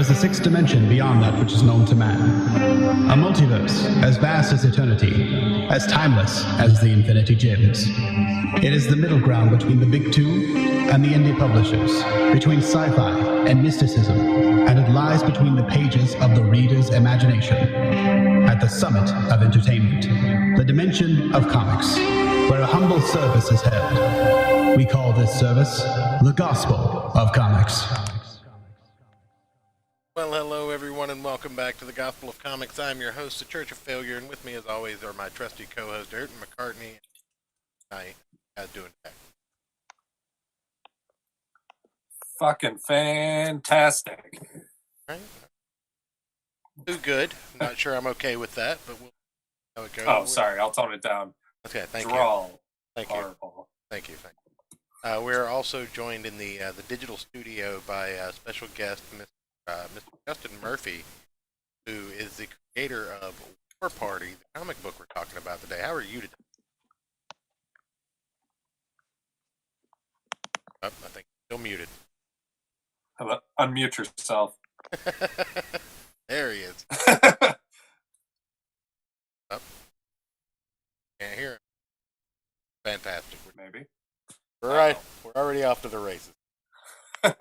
is a sixth dimension beyond that which is known to man. A multiverse as vast as eternity, as timeless as the Infinity Gems. It is the middle ground between the big two and the indie publishers, between sci-fi and mysticism, and it lies between the pages of the reader's imagination. At the summit of entertainment, the dimension of comics, where a humble service is held. We call this service the Gospel of Comics. Well, hello everyone, and welcome back to the Gospel of Comics. I'm your host, The Church of Failure, and with me, as always, are my trusty co-host, Ayrton McCartney. Hi, how's it doing today? Fucking fantastic. Right? Too good. Not sure I'm okay with that, but we'll see how it goes. Oh, sorry, I'll tone it down. Okay, thank Draw. you. Thank you. Horrible. Thank you. We're also joined in the digital studio by special guest, Mr. Justin Murphy, who is the creator of War Party, the comic book we're talking about today. How are you today? Oh, I think you're still muted. Hello. Unmute yourself. There he is. Oh. Can't hear him. Fantastic. Maybe. We're right. We're already off to the races. Go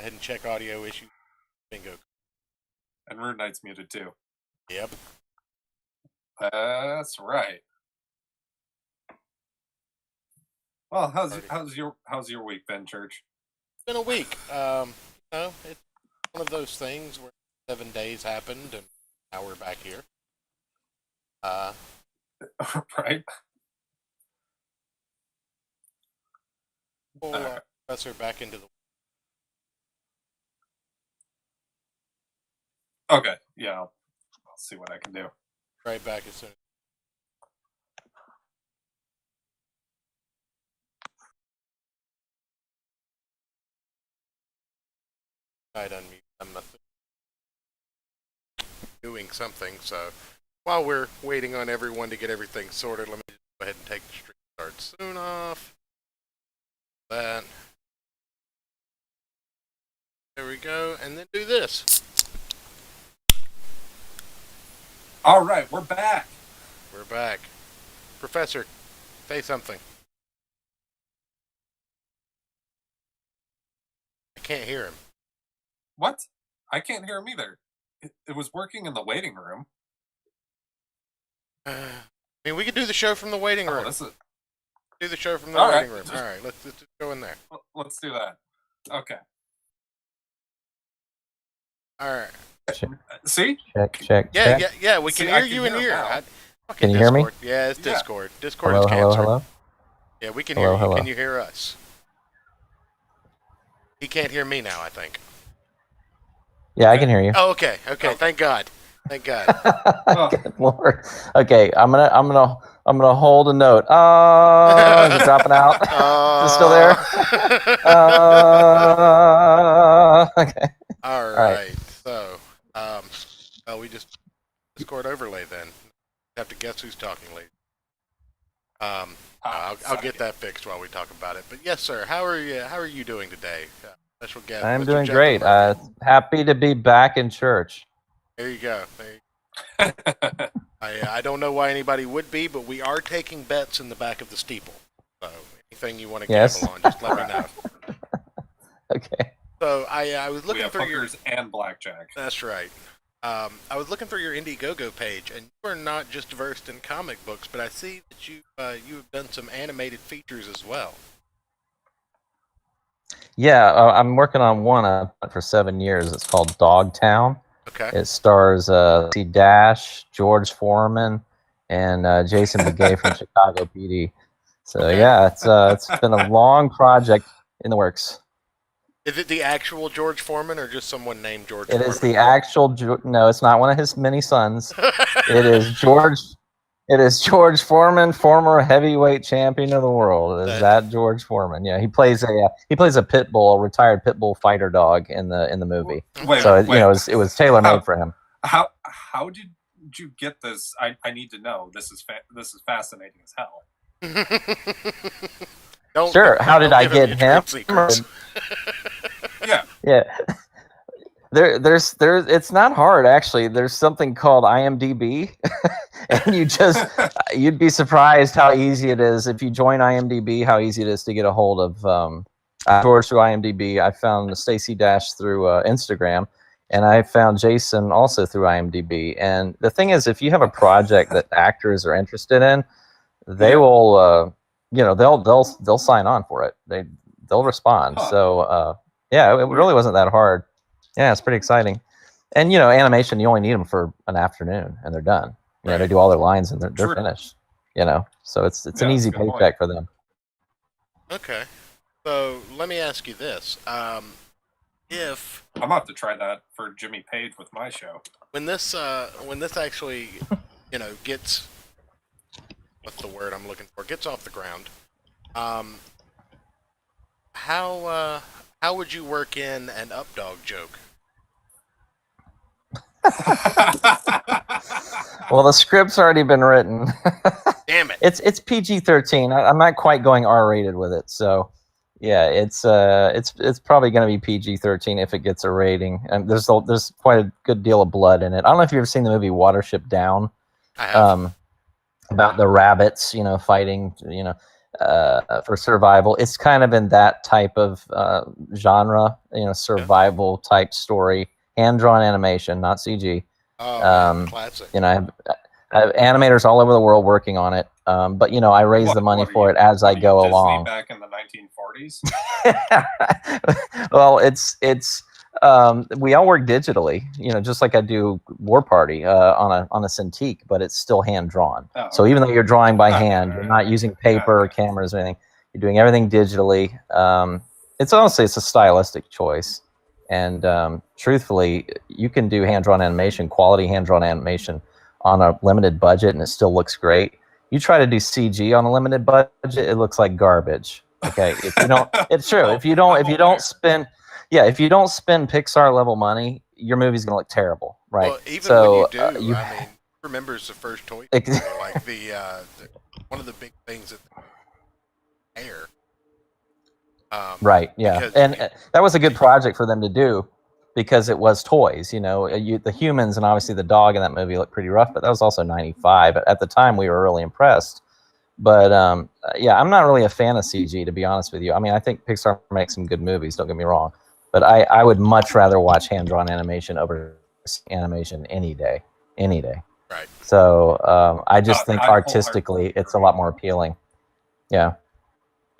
ahead and check audio issues. Bingo. And Rune Knight's muted too. Yep. That's right. Well, how's your week been, Church? It's been a week. It's one of those things where 7 days happened, and now we're back here. Right. Pull Professor back into the. Okay. Yeah. I'll see what I can do. Right back as soon. I'd unmute. I'm doing something, so while we're waiting on everyone to get everything sorted, let me just go ahead and take the stream start soon off. That. There we go, and then do this. All right, we're back. We're back. Professor, say something. I can't hear him. What? I can't hear him either. It was working in the waiting room. I mean, we could do the show from the waiting room. Do the show from the waiting room. All right, let's just go in there. Let's do that. Okay. All right. See? Check. Yeah. We can hear you in here. Can you hear me? Yeah, it's Discord. Discord hello, is cancer. hello. Yeah, we can hear you. Hello. Can you hear us? He can't hear me now, I think. Yeah, I can hear you. Oh, okay. Thank God. Good Lord. Okay, I'm gonna hold a note. Is it dropping out? Is it still there? Okay. All right. So, we just Discord overlay then. Have to guess who's talking later. I'll get that fixed while we talk about it. But yes, sir. How are you doing today? Special guest. I'm Mr. doing Justin great. Murphy. Happy to be back in church. There you go. I don't know why anybody would be, but we are taking bets in the back of the steeple. So anything you want to gamble on, just let me know. Okay. So I was looking through hookers and blackjack. That's right. I was looking through your Indiegogo page, and you are not just versed in comic books, but I see that you have done some animated features as well. Yeah, I'm working on one for 7 years. It's called Dogtown. Okay. It stars C. Dash, George Foreman, and Jason Begay from Chicago PD. So Okay. yeah, it's been a long project in the works. Is it the actual George Foreman, or just someone named George Foreman? It is the actual. No, it's not one of his many sons. It is George. It is George Foreman, former heavyweight champion of the world. Is that George Foreman? Yeah, he plays a pit bull, a retired pit bull fighter dog in the movie. Wait, it was tailor made for him. How did you get this? I need to know. This is fascinating as hell. How did I get him? Yeah. Yeah. There's it's not hard actually. There's something called IMDb, and you'd be surprised how easy it is if you join IMDb. How easy it is to get a hold of George through IMDb. I found Stacey Dash through Instagram, and I found Jason also through IMDb. And the thing is, if you have a project that actors are interested in, they will, they'll sign on for it. They'll respond. Huh. So yeah, it really wasn't that hard. Yeah, it's pretty exciting. And animation, you only need them for an afternoon, and they're done. Right. They do all their lines, and they're True. finished. So it's an Yeah, easy that's a good paycheck for them. Okay. So let me ask you this: if I'm gonna have to try that for Jimmy Page with my show. when this actually, gets, what's the word I'm looking for? Gets off the ground. How would you work in an updog joke? Well, the script's already been written. Damn it! It's PG-13. I'm not quite going R-rated with it, so yeah, it's probably going to be PG-13 if it gets a rating. And there's quite a good deal of blood in it. I don't know if you've ever seen the movie Watership Down. I have. About the rabbits, fighting, for survival. It's kind of in that type of genre, survival type story, hand-drawn animation, not CG. Oh, classic. I have animators all over the world working on it, but I raise the money for it as I go along. Back in the 1940s. Well, it's we all work digitally, just like I do War Party on a Cintiq, but it's still hand drawn. Oh, so even though you're drawing by hand, you're not using paper or cameras or anything. You're doing everything digitally. It's honestly, it's a stylistic choice, and truthfully, you can do hand drawn animation, quality hand drawn animation, on a limited budget, and it still looks great. You try to do CG on a limited budget, it looks like garbage. Okay, if you don't, it's true. If you don't spend Pixar level money, your movie's gonna look terrible, right? Well, even when you do, I mean, remembers the first Toy Story, like one of the big things that air. Right. Yeah, and that was a good project for them to do because it was toys. The humans and obviously the dog in that movie looked pretty rough, but that was also '95. At the time, we were really impressed. But yeah, I'm not really a fan of CG, to be honest with you. I mean, I think Pixar makes some good movies. Don't get me wrong. But I would much rather watch hand-drawn animation over animation any day. Right. So I just think artistically it's a lot more appealing. Yeah.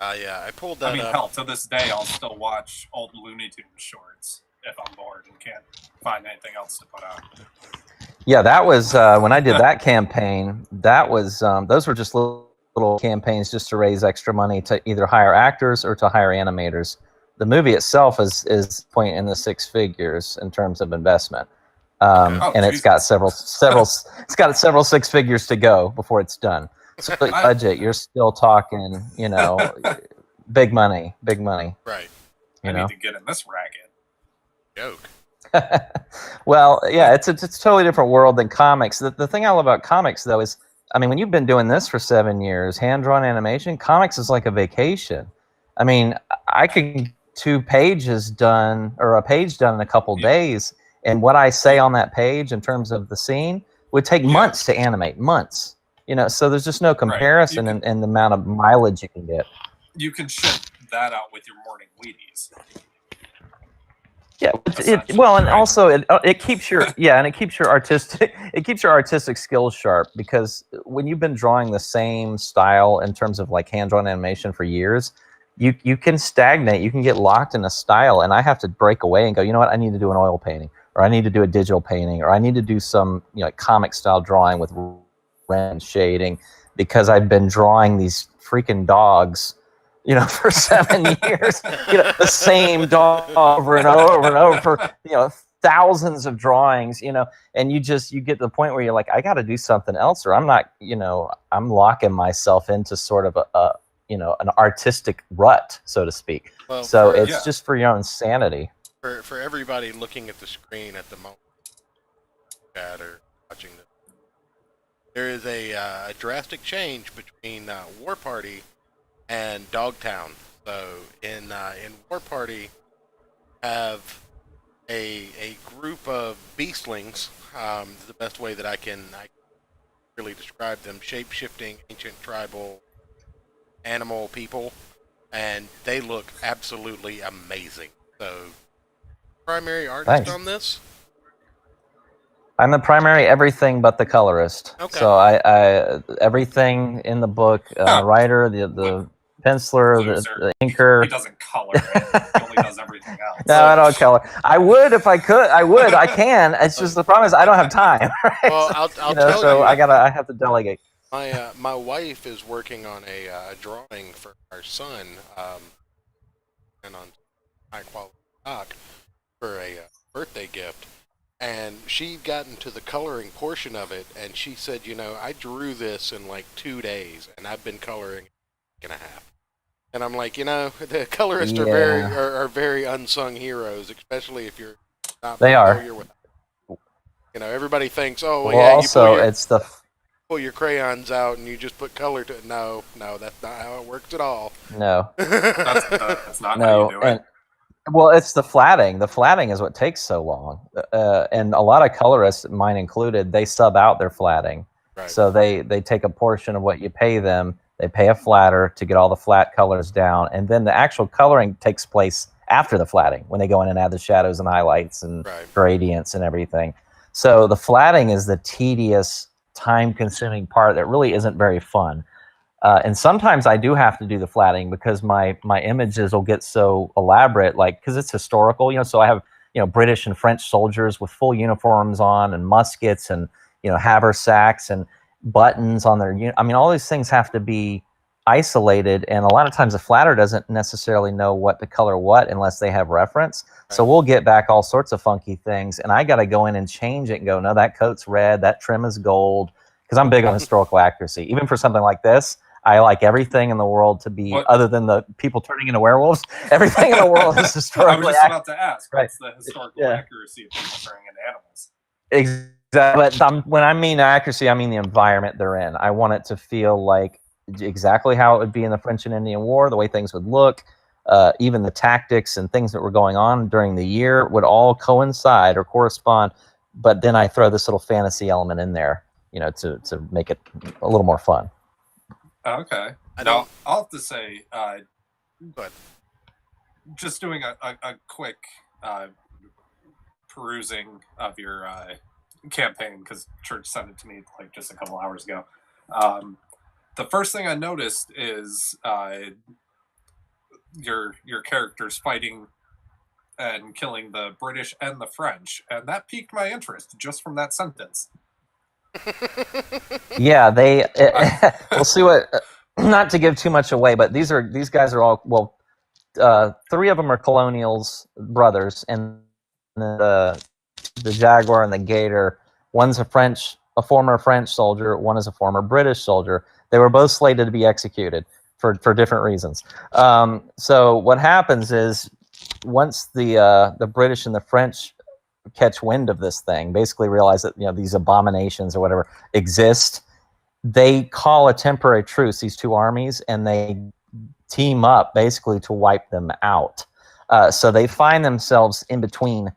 Yeah, I pulled that up. Hell, to this day, I'll still watch old Looney Tunes shorts if I'm bored and can't find anything else to put out. Yeah, that was when I did that campaign. That was those were just little campaigns just to raise extra money to either hire actors or to hire animators. The movie itself is point in the six figures in terms of investment, and it's got several six figures to go before it's done. So the budget, you're still talking, big money. Right. I need to get in this racket. Joke. Well, yeah, it's a totally different world than comics. The thing I love about comics, though, is, I mean, when you've been doing this for 7 years, hand-drawn animation, comics is like a vacation. I mean, I could 2 pages done or a page done in a couple days, and what I say on that page in terms of the scene would take months to animate, months. So there's just no comparison in the amount of mileage you can get. You can ship that out with your morning Wheaties. Yeah, and also it keeps your artistic skills sharp, because when you've been drawing the same style in terms of like hand-drawn animation for years, you can stagnate, you can get locked in a style, and I have to break away and go, you know what, I need to do an oil painting, or I need to do a digital painting, or I need to do some like comic style drawing with red shading, because I've been drawing these freaking dogs for 7 years, the same dog over and over and over for, thousands of drawings, and you get to the point where you're like, I got to do something else, or I'm not, I'm locking myself into sort of an artistic rut, so to speak. Well, so it's just for your own sanity. For everybody looking at the screen at the moment, or watching this, there is a drastic change between War Party and Dogtown. So in War Party, have a group of beastlings. The best way that I can really describe them: shape-shifting, ancient tribal animal people, and they look absolutely amazing. So, primary artist Thanks. on this. I'm the primary everything but the colorist. Okay. So I everything in the book, Huh. the writer, the penciler, Loser. the inker. He doesn't color it. He only does everything else. No, I don't color. I would if I could. I would. I can. It's just the problem is I don't have time. Right? Well, I'll tell so you. I have to delegate. My wife is working on a drawing for our son, and on high quality stock for a birthday gift. And she'd gotten to the coloring portion of it, and she said, I drew this in like 2 days, and I've been coloring a week and a half. And I'm like, the colorists are very unsung heroes, especially if you're not They are. familiar with. Everybody thinks, oh, Well, yeah, also it's the pull your crayons out and you just put color to it. No, that's not how it works at all. no. That's not how No, you do it. and well, it's the flatting. The flatting is what takes so long, and a lot of colorists, mine included, they sub out their flatting. Right. So they take a portion of what you pay them. They pay a flatter to get all the flat colors down, and then the actual coloring takes place after the flatting when they go in and add the shadows and highlights and Right. gradients and everything. So the flatting is the tedious, time-consuming part that really isn't very fun. And sometimes I do have to do the flatting because my images will get so elaborate, like because it's historical, So I have British and French soldiers with full uniforms on and muskets and haversacks and buttons on their. I mean, all these things have to be isolated, and a lot of times the flatter doesn't necessarily know what to color what unless they have reference. So we'll get back all sorts of funky things, and I got to go in and change it and go, no, that coat's red, that trim is gold, because I'm big on historical accuracy. Even for something like this, I like everything in the world to be, other than the people turning into werewolves, everything in the world is historically I was just about to ask, Right. what's the historical accuracy of people turning into animals? Exactly. But when I mean accuracy, I mean the environment they're in. I want it to feel like exactly how it would be in the French and Indian War, the way things would look, even the tactics and things that were going on during the year would all coincide or correspond. But then I throw this little fantasy element in there, to make it a little more fun. Okay. I'll have to say, but just doing a quick perusing of your campaign, because Church sent it to me like just a couple hours ago. The first thing I noticed is your characters fighting and killing the British and the French, and that piqued my interest just from that sentence. Yeah, we'll see what. Not to give too much away, but these guys are all three of them are colonials brothers, and the Jaguar and the Gator. One's a former French soldier. One is a former British soldier. They were both slated to be executed for different reasons. So what happens is once the British and the French catch wind of this thing, basically realize that these abominations or whatever exist, they call a temporary truce, these two armies, and they team up basically to wipe them out. So they find themselves in between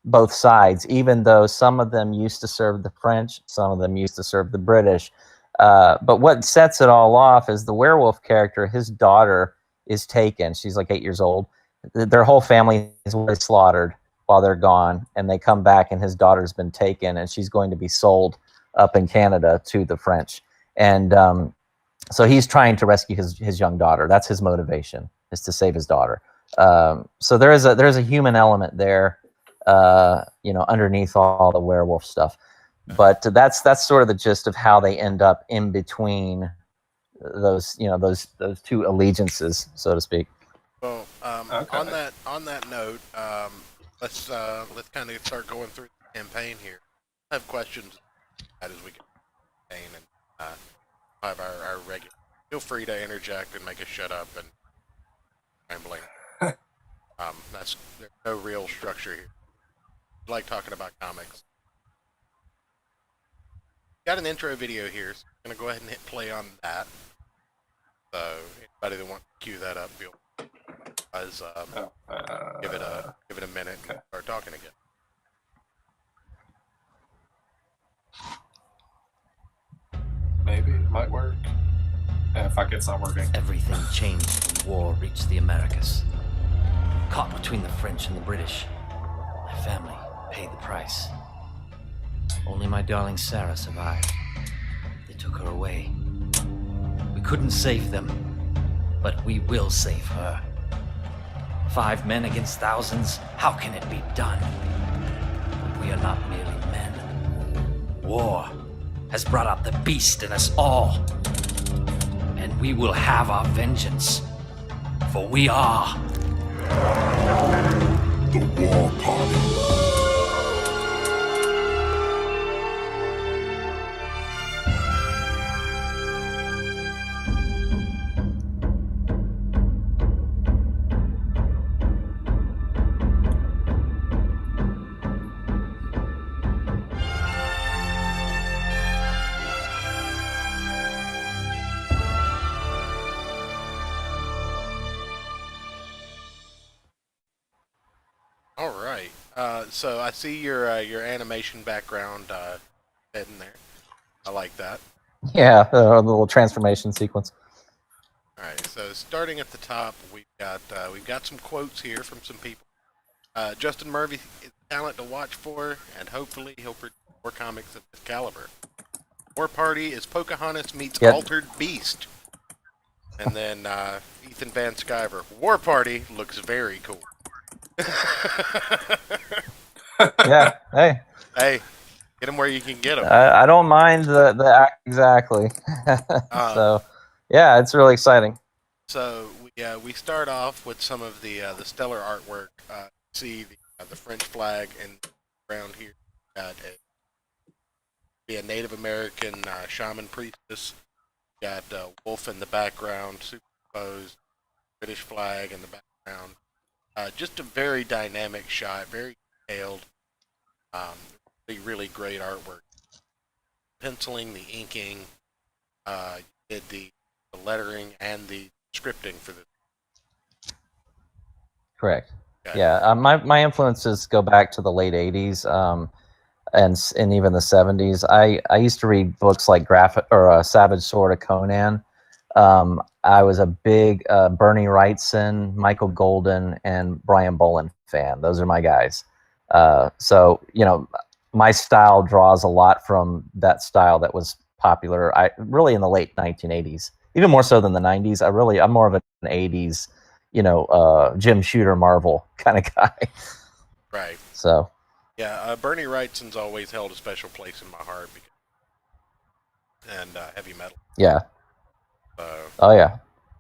both sides, even though some of them used to serve the French, some of them used to serve the British. But what sets it all off is the werewolf character, his daughter is taken. She's like 8 years old. Their whole family is slaughtered while they're gone, and they come back and his daughter's been taken, and she's going to be sold up in Canada to the French. And so he's trying to rescue his young daughter. That's his motivation, is to save his daughter. So there's a human element there, underneath all the werewolf stuff. But that's sort of the gist of how they end up in between those two allegiances, so to speak. Well, Okay. on that note, let's kind of start going through the campaign here. I have questions as we get the campaign, and have our regular. Feel free to interject and make us shut up and rambling. There's no real structure here. I like talking about comics. Got an intro video here, so I'm gonna go ahead and hit play on that. So anybody that wants to cue that up, feel. Otherwise, give it a minute and start talking again. Maybe it might work. Yeah, fuck, it's not working. Everything changed when war reached the Americas. Caught between the French and the British, my family paid the price. Only my darling Sarah survived. They took her away. We couldn't save them, but we will save her. 5 men against thousands, how can it be done? But we are not merely men. War has brought out the beast in us all. And we will have our vengeance. For we are The War Party. All right. So I see your animation background heading there. I like that. Yeah, the little transformation sequence. All right. So starting at the top, we've got some quotes here from some people. Justin Murphy is talent to watch for, and hopefully he'll produce more comics of this caliber. War Party is Pocahontas meets Yep. Altered Beast. And then Ethan Van Sciver. War Party looks very cool. Yeah, hey, Hey, get them where you can get them. I don't mind the act exactly. So, yeah, it's really exciting. So we start off with some of the stellar artwork. See the French flag and around here got a Native American shaman priestess. Got wolf in the background, superimposed British flag in the background. Just a very dynamic shot, very detailed. Really great artwork. Penciling, the inking, did the lettering and the scripting for this. Correct. Okay. Yeah, my influences go back to the late '80s, and even the '70s. I used to read books like Savage Sword of Conan. I was a big Bernie Wrightson, Michael Golden, and Brian Bolland fan. Those are my guys. So my style draws a lot from that style that was popular. Really in the late 1980s, even more so than the 90s. I'm more of an '80s, Jim Shooter Marvel kind of guy. Right. So Yeah, Bernie Wrightson's always held a special place in my heart and heavy metal. yeah. So Oh yeah.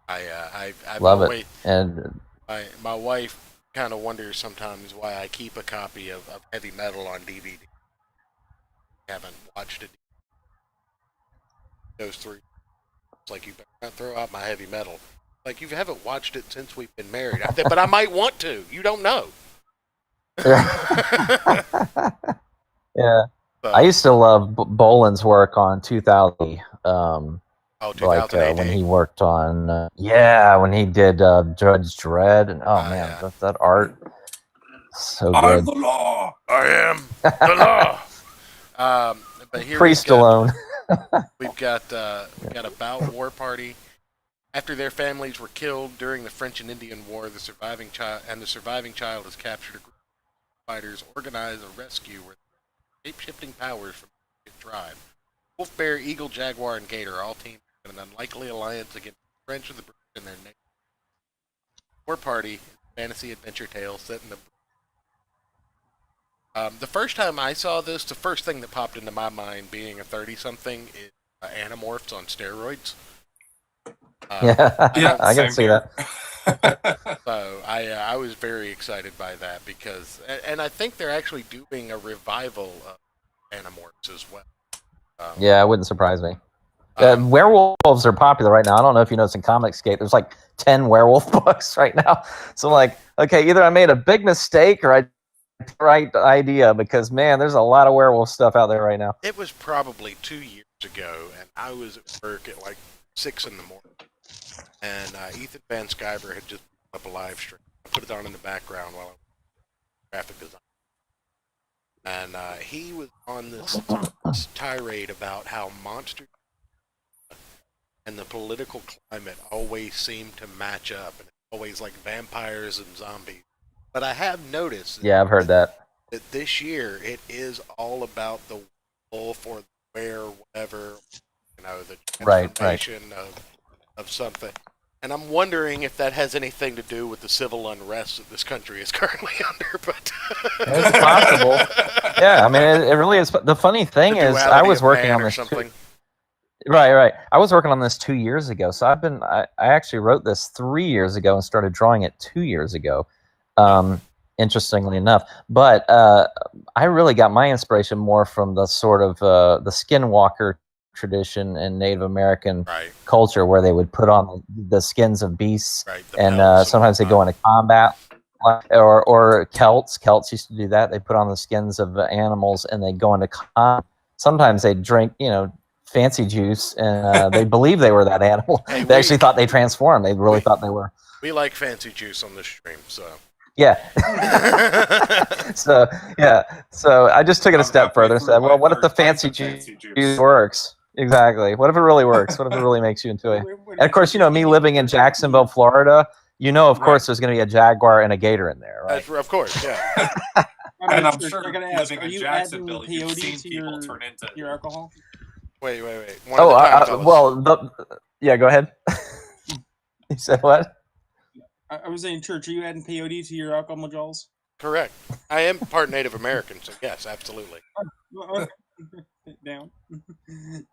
I've Love always, it. And my wife kind of wonders sometimes why I keep a copy of heavy metal on DVD. Haven't watched it. Goes through. It's like, you better not throw out my heavy metal. Like, you haven't watched it since we've been married. But I might want to. You don't know. yeah. So, I used to love Boland's work on 2000. Like 2000 when AD. he worked on, when he did Judge Dredd, and Yeah. that art, so I'm good. the law. I am the law. But here Priest alone. we've got a Bout War Party. After their families were killed during the French and Indian War, the surviving child has captured a group of fighters, organize a rescue where shape-shifting powers from the tribe. Wolf, bear, eagle, jaguar, and gator all teamed in an unlikely alliance against the French of the British and their neighbors. War Party is a fantasy adventure tale set in the the first time I saw this, the first thing that popped into my mind, being a 30-something, is Animorphs on steroids. Yeah, Yeah, I can same see here. that. So I was very excited by that because, and I think they're actually doing a revival of Animorphs as well. Yeah, it wouldn't surprise me. Um, Werewolves are popular right now. I don't know if you noticed in Comicscape, there's like 10 werewolf books right now. So I'm like, okay, either I made a big mistake or I had the right idea, because man, there's a lot of werewolf stuff out there right now. It was probably 2 years ago, and I was at work at like 6 in the morning, and Ethan Van Sciver had just up a live stream. I put it on in the background while I was graphic design. And he was on this tirade about how monsters and the political climate always seem to match up, and it's always like vampires and zombies. But I have noticed Yeah, I've heard that. that this year it is all about the wolf or the bear, whatever, the Right. transformation of something. And I'm wondering if that has anything to do with the civil unrest that this country is currently under. But It's possible. Yeah, I mean, it really is. The funny thing the is, I duality was of working man on or this. something. Right. I was working on this 2 years ago. So I actually wrote this 3 years ago and started drawing it 2 years ago. Interestingly enough, but I really got my inspiration more from the sort of the skinwalker tradition in Native American Right. culture, where they would put on the skins of beasts, Right. The and pelts sometimes they go into combat. Or Celts used to do that. They put on the skins of animals and they go into combat. Sometimes they drink, fancy juice, and they believe they were that animal. Hey, They actually thought they transformed. They really thought they were. We like fancy juice on this stream, so. Yeah. So I just took it a step further and said, well, what if the fancy juice works? Exactly. What if it really works? What if it really makes you into it? And of course, me living in Jacksonville, Florida, of course, there's going to be a jaguar and a gator in there, right? Of course, yeah. And I'm sure I gotta ask, living are in you Jacksonville, adding you've peyote seen to people turn into your alcohol? Wait. One at a time, fellas. Yeah, go ahead. You said what? I was saying, Church, are you adding peyote to your alcohol, Jaws? Correct. I am part Native American, so yes, absolutely. Down.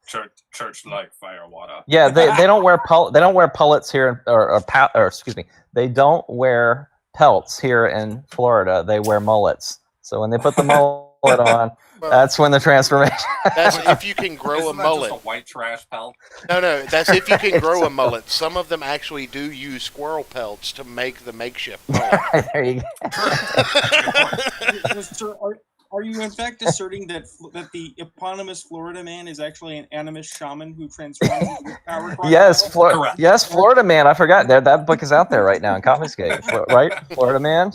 church like fire water. Yeah, they don't wear they don't wear pullets here, or excuse me, they don't wear pelts here in Florida. They wear mullets. So when they put the mullet on, that's when the transformation. That's if you can grow a Isn't that mullet. just a white trash pelt? No, that's if you can grow a mullet. Some of them actually do use squirrel pelts to make the makeshift mullet. There you go. Sir, are you in fact asserting that the eponymous Florida man is actually an animist shaman who transforms into a power Yes, Correct. Florida Man. I forgot that book is out there right now in Confiscate, right? Florida Man.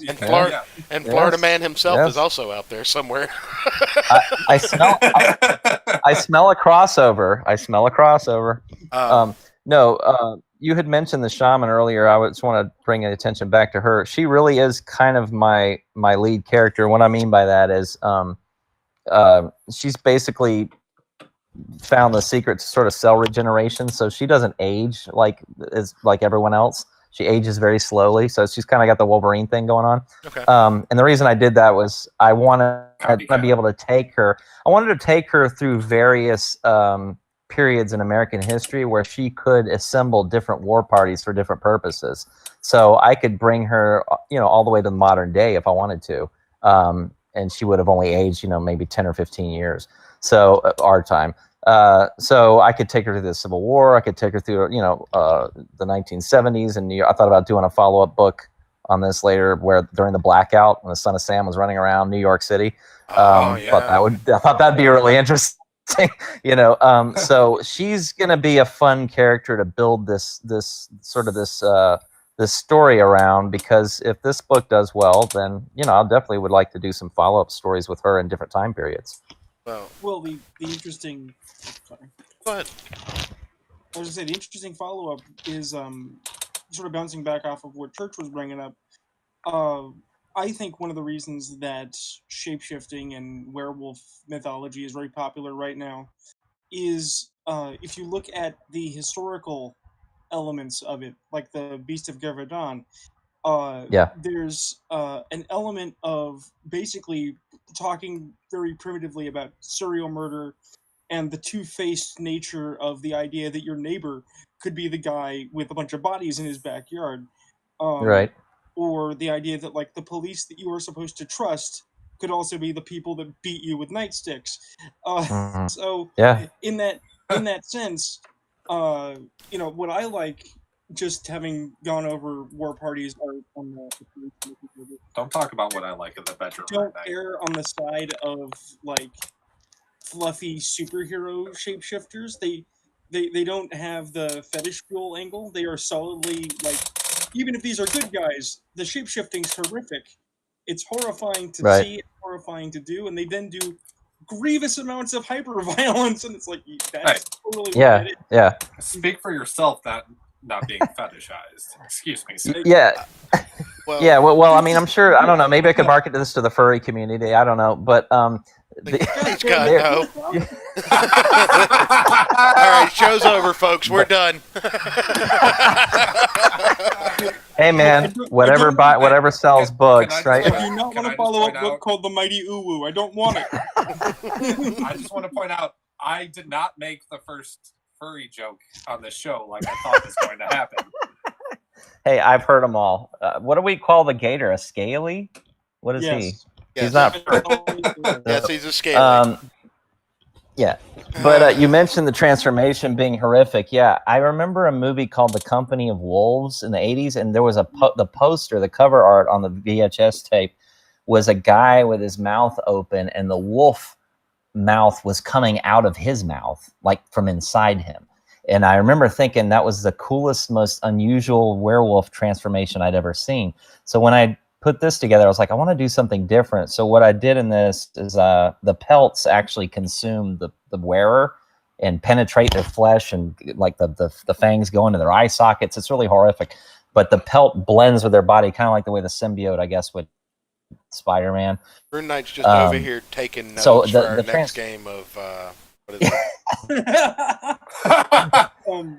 And Yeah. Florida Man himself Yes. is also out there somewhere. I smell a crossover. No, you had mentioned the shaman earlier. I just want to bring attention back to her. She really is kind of my lead character. What I mean by that is she's basically found the secret to sort of cell regeneration. So she doesn't age like everyone else. She ages very slowly. So she's kind of got the Wolverine thing going on. Okay. And the reason I did that was I wanted to be able to take her. I wanted to take her through various periods in American history where she could assemble different war parties for different purposes. So I could bring her, all the way to the modern day if I wanted to. And she would have only aged, maybe 10 or 15 years. So our time. So I could take her through the Civil War. I could take her through, the 1970s in New York. I thought about doing a follow-up book on this later, where during the blackout, when the Son of Sam was running around New York City. I thought that'd be really interesting. So she's going to be a fun character to build this story around, because if this book does well, then I definitely would like to do some follow-up stories with her in different time periods. Well, the interesting. Sorry. Go ahead. I was gonna say the interesting follow-up is sort of bouncing back off of what Church was bringing up. I think one of the reasons that shapeshifting and werewolf mythology is very popular right now is if you look at the historical elements of it, like the Beast of Gavardon, there's an element of basically talking very primitively about serial murder and the two-faced nature of the idea that your neighbor could be the guy with a bunch of bodies in his backyard. Right. Or the idea that, like, the police that you are supposed to trust could also be the people that beat you with nightsticks. So, in that sense, what I like, just having gone over war parties on the Don't talk about what I like in the bedroom. don't err on the side of like fluffy superhero shapeshifters. They don't have the fetish fuel angle. They are solidly like even if these are good guys, the shapeshifting's horrific. It's horrifying to Right. see, it's horrifying to do, and they then do grievous amounts of hyper-violence, and it's like, that's totally Yeah, what it is. yeah, Speak for yourself. That not being fetishized. Excuse me. Sir. yeah. Well, Yeah, well, I mean, I'm sure. I don't know. Maybe I could market this to the furry community. I don't know, but He's got there- no. All right, show's over, folks. We're done. hey, man, whatever sells books, Can I right? just- I do not Can want I a just follow-up point book out- called The Mighty Uwu. I don't want it. I just want to point out, I did not make the first furry joke on this show like I thought was going to happen. Hey, I've heard them all. What do we call the gator? A scaly? What is he? Yes. He's Yes. not. Yes, he's a scaly. Yeah, but you mentioned the transformation being horrific. Yeah, I remember a movie called The Company of Wolves in the '80s, and there was the poster, the cover art on the VHS tape was a guy with his mouth open, and the wolf mouth was coming out of his mouth, like from inside him. And I remember thinking that was the coolest, most unusual werewolf transformation I'd ever seen. So when I put this together, I was like, I want to do something different. So what I did in this is the pelts actually consume the wearer and penetrate their flesh, and like the fangs go into their eye sockets. It's really horrific. But the pelt blends with their body, kind of like the way the symbiote, I guess, would Spider-Man. Rune Knight's just over here taking notes so for the our the next trans- game of what is it?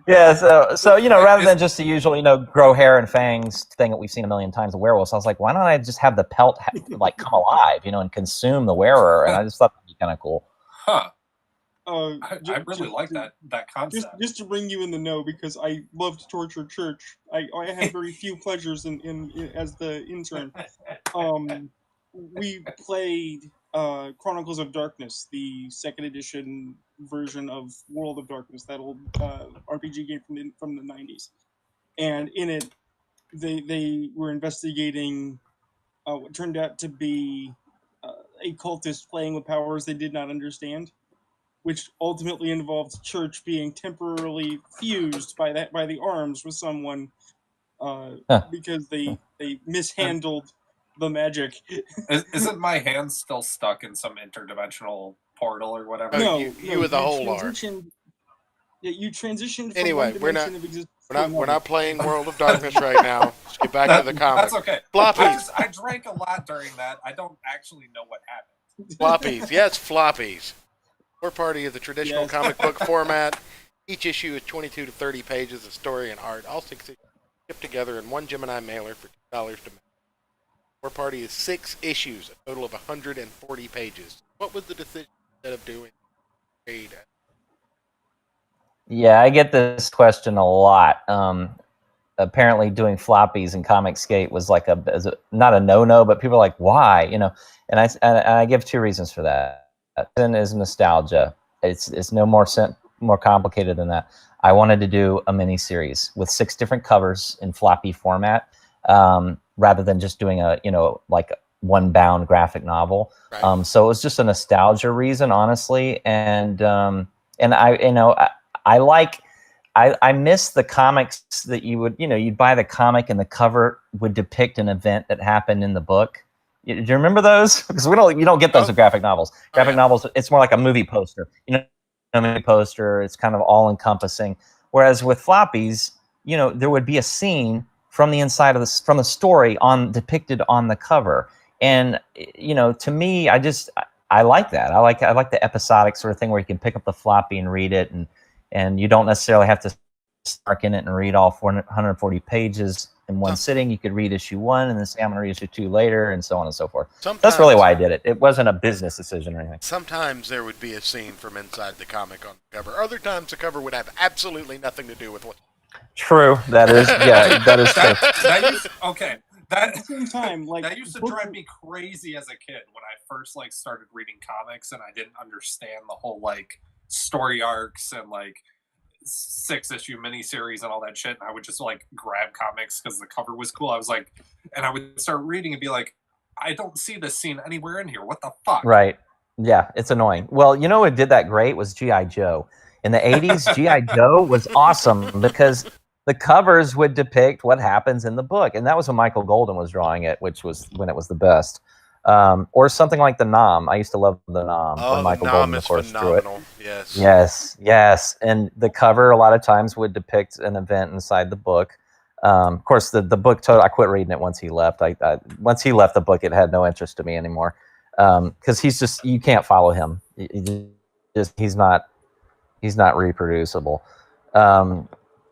Yeah, so rather than just the usual, grow hair and fangs thing that we've seen a million times of werewolves, I was like, why don't I just have the pelt like come alive, and consume the wearer? And I just thought that'd be kind of cool. Huh. I really like that concept. Just to bring you in the know, because I love to torture church. I had very few pleasures in as the intern. We played Chronicles of Darkness, the second edition version of World of Darkness, that old RPG game from the 90s. And in it, they were investigating what turned out to be a cultist playing with powers they did not understand, which ultimately involved Church being temporarily fused by the arms with someone because they mishandled the magic. Isn't my hand still stuck in some interdimensional portal or whatever? Oh, you with the whole are. Yeah, you transitioned from Anyway, one we're not- dimension of existence to We're another. not playing World of Darkness right now. Let's get back to the comic. That's okay. Floppies. I drank a lot during that. I don't actually know what happened. Floppies. Yes, floppies. War Party is the traditional Yes. comic book format. Each issue is 22 to 30 pages of story and art. All 6 issues shipped together in one Gemini mailer for $2 to mail. War Party is 6 issues, a total of 140 pages. What was the decision instead of doing trade? Yeah, I get this question a lot. Apparently, doing floppies in Comicsgate was like not a no-no, but people are like, why? And I give 2 reasons for that. One is nostalgia. It's no more complicated than that. I wanted to do a mini series with 6 different covers in floppy format, rather than just doing like one bound graphic novel. Right. So it was just a nostalgia reason, honestly, and I miss the comics that you'd buy the comic and the cover would depict an event that happened in the book. Do you remember those? Because you don't get those with graphic novels. Graphic novels, it's more like a movie poster. A movie poster. It's kind of all encompassing. Whereas with floppies, there would be a scene from the inside of from the story depicted on the cover. And to me, I like that. I like the episodic sort of thing where you can pick up the floppy and read it, and you don't necessarily have to start in it and read all 440 pages in one sitting. You could read issue 1 and then say, I'm going to read issue 2 later, and so on and so forth. That's really why I did it. It wasn't a business decision or anything. Sometimes there would be a scene from inside the comic on the cover. Other times the cover would have absolutely nothing to do with what. True. That is true. Okay. At the same time, like That used to drive me crazy as a kid when I first started reading comics and I didn't understand the whole story arcs and 6-issue miniseries and all that shit. And I would just grab comics because the cover was cool. I was and I would start reading and be like, I don't see this scene anywhere in here. What the fuck? Right. Yeah, it's annoying. Well, what did that great was G.I. Joe. In the 80s, G.I. Joe was awesome because the covers would depict what happens in the book, and that was when Michael Golden was drawing it, which was when it was the best. Or something like the Nom. I used to love the Nom Oh, when Michael the Golden, Nom of is course, drew it. phenomenal. Yes. Yes, and the cover a lot of times would depict an event inside the book. Of course, the book. I quit reading it once he left. Once he left the book, it had no interest to me anymore because you can't follow him. He's not reproducible.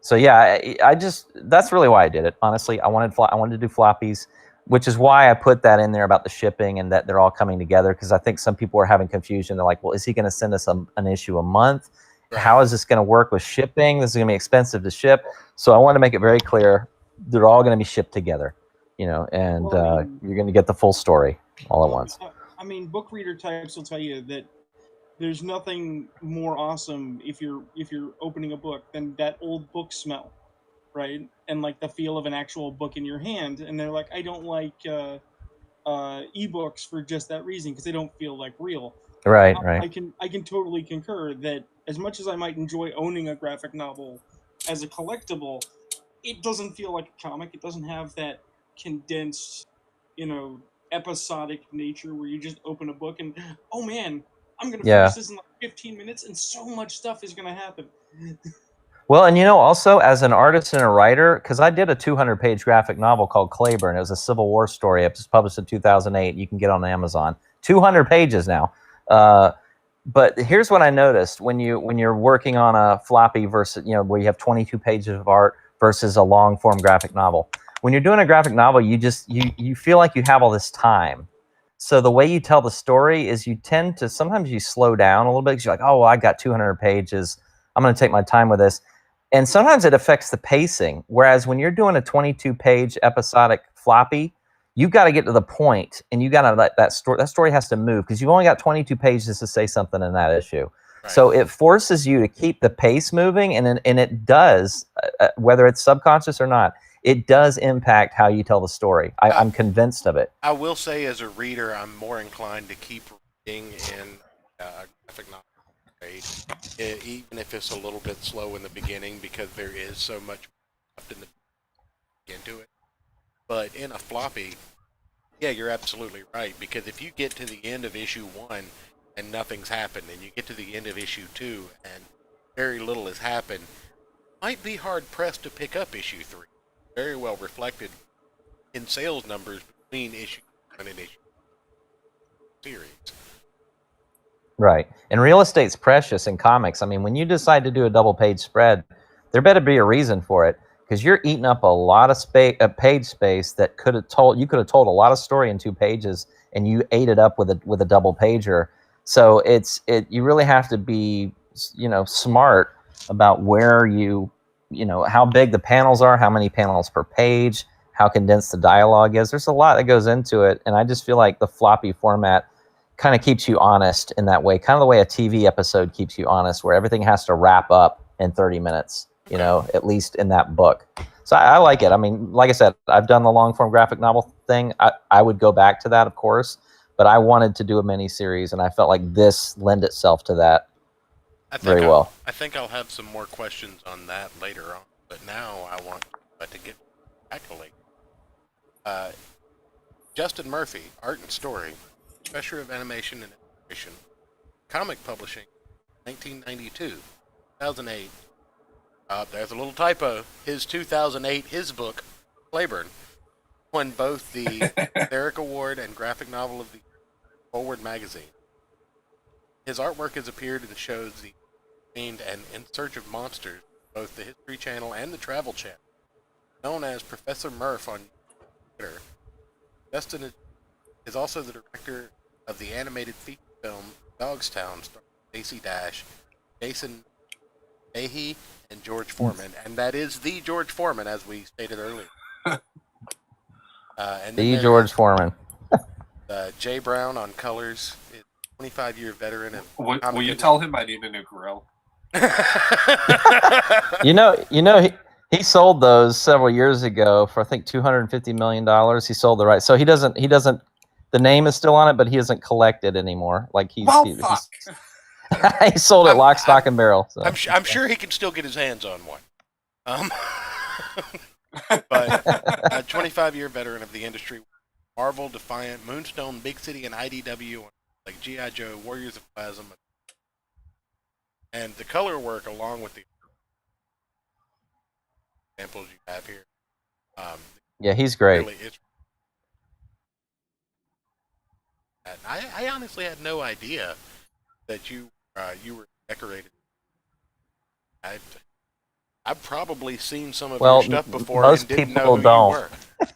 So yeah, that's really why I did it. Honestly, I wanted to do floppies, which is why I put that in there about the shipping and that they're all coming together, because I think some people are having confusion. They're like, well, is he going to send us an issue a month? Right. How is this going to work with shipping? This is going to be expensive to ship. So I want to make it very clear they're all going to be shipped together, and Well, I mean- you're going to get the full story all at once. I mean, book reader types will tell you that there's nothing more awesome if you're opening a book than that old book smell, right? And like the feel of an actual book in your hand. And they're like, I don't like ebooks for just that reason, because they don't feel like real. Right. I can totally concur that as much as I might enjoy owning a graphic novel as a collectible, it doesn't feel like a comic. It doesn't have that condensed, episodic nature where you just open a book and, oh man, I'm going to finish this in like 15 minutes and so much stuff is going to happen. Well, and also as an artist and a writer, because I did a 200-page graphic novel called Claiborne. It was a Civil War story. It was published in 2008. You can get it on Amazon. 200 pages now. But here's what I noticed when you're working on a floppy versus where you have 22 pages of art versus a long form graphic novel. When you're doing a graphic novel, you feel like you have all this time. So the way you tell the story is you tend to sometimes you slow down a little bit because you're like, oh, well, I got 200 pages. I'm going to take my time with this. And sometimes it affects the pacing. Whereas when you're doing a 22-page episodic floppy, you've got to get to the point, and you got to let that story has to move because you've only got 22 pages to say something in that issue. Right. So it forces you to keep the pace moving, and it does, whether it's subconscious or not, it does impact how you tell the story. I'm convinced of it. I will say, as a reader, I'm more inclined to keep reading in graphic novel, even if it's a little bit slow in the beginning, because there is so much left into it. But in a floppy, yeah, you're absolutely right, because if you get to the end of issue 1 and nothing's happened, and you get to the end of issue 2 and very little has happened, you might be hard pressed to pick up issue 3. Very well reflected in sales numbers between issue 1 and issue series. Right. And real estate's precious in comics. I mean, when you decide to do a double-page spread, there better be a reason for it, because you're eating up a lot of page space that you could have told a lot of story in 2 pages, and you ate it up with a double pager. So you really have to be smart about where how big the panels are, how many panels per page, how condensed the dialogue is. There's a lot that goes into it, and I just feel like the floppy format kind of keeps you honest in that way, kind of the way a TV episode keeps you honest, where everything has to wrap up in 30 minutes, at least in that book. So I like it. I mean, like I said, I've done the long-form graphic novel thing. I would go back to that, of course, but I wanted to do a mini-series, and I felt like this lent itself to that very well. I think I'll have some more questions on that later on, but now I want to get accolade. Justin Murphy, Art and Story, Professor of Animation and Illustration, Comic Publishing, 1992, 2008. There's a little typo. His 2008, his book, Claiborne, won both the Derrick Award and Graphic Novel of the Forward magazine. His artwork has appeared in shows The Fiend and In Search of Monsters, both the History Channel and the Travel Channel. Known as Professor Murph on Twitter, Justin is also the director of the animated feature film Dogstown, starring Stacey Dash, Jason Fahey, and George Foreman, and that is the George Foreman, as we stated earlier. The George Foreman. Jay Brown on colors, is a 25-year veteran. Will you tell him I need a new grill? He sold those several years ago for I think $250 million. He sold the rights, so he doesn't. The name is still on it, but he doesn't collect it anymore. Like he sold it lock, stock, and barrel. So. I'm sure he can still get his hands on one. But a 25-year veteran of the industry, Marvel, Defiant, Moonstone, Big City, and IDW, like G.I. Joe, Warriors of Plasma, and the color work along with the examples you have here. Yeah, he's great. Really, I honestly had no idea that you were decorated. I've probably seen some of your stuff before most and didn't people know who don't. you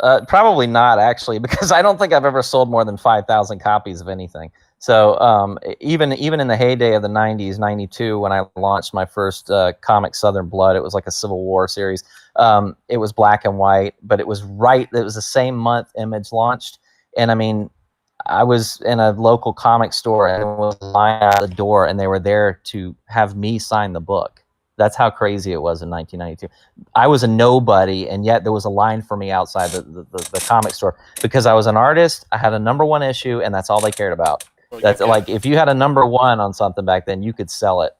were. Probably not, actually, because I don't think I've ever sold more than 5,000 copies of anything. So even in the heyday of the 90s, 92, when I launched my first comic, Southern Blood, it was like a Civil War series. It was black and white, but it was the same month Image launched. And I mean, I was in a local comic store and was lined out the door, and they were there to have me sign the book. That's how crazy it was in 1992. I was a nobody, and yet there was a line for me outside the comic store because I was an artist. I had a #1 issue, and that's all they cared about. Well, That's like, if you had a #1 on something back then, you could sell it.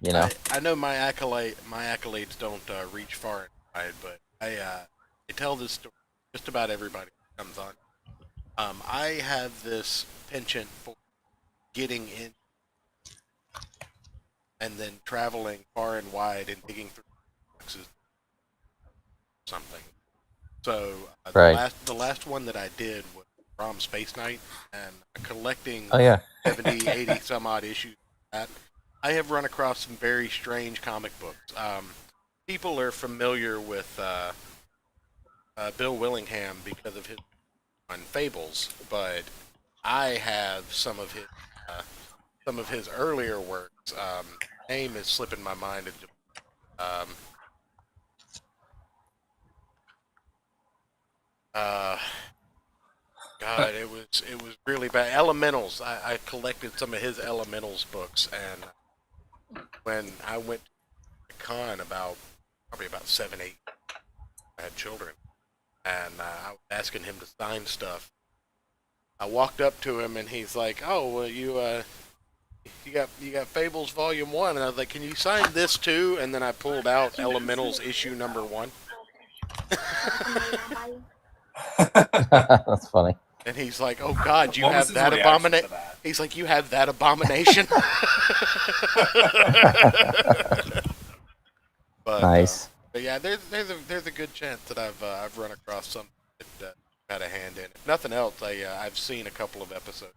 You know. I know my accolades don't reach far and wide, but I tell this story. Just about everybody who comes on. I have this penchant for getting in and then traveling far and wide and digging through boxes something. So the last one that I did was Rom Space Knight, and collecting 70, 80 some odd issues of that. I have run across some very strange comic books. People are familiar with Bill Willingham because of his on Fables, but I have some of his earlier works. Name is slipping my mind. God, it was really bad. Elementals. I collected some of his Elementals books, and when I went to a con probably about 7, 8, I had children, and I was asking him to sign stuff. I walked up to him, and he's like, "Oh, well, you got Fables Volume 1," and I was like, "Can you sign this too?" And then I pulled out Elementals issue #1. That's funny. And he's like, "Oh God, you have that abomination." He's like, "You have that abomination." But, nice. But yeah, there's a good chance that I've run across something that had a hand in it. If nothing else, I've seen a couple of episodes.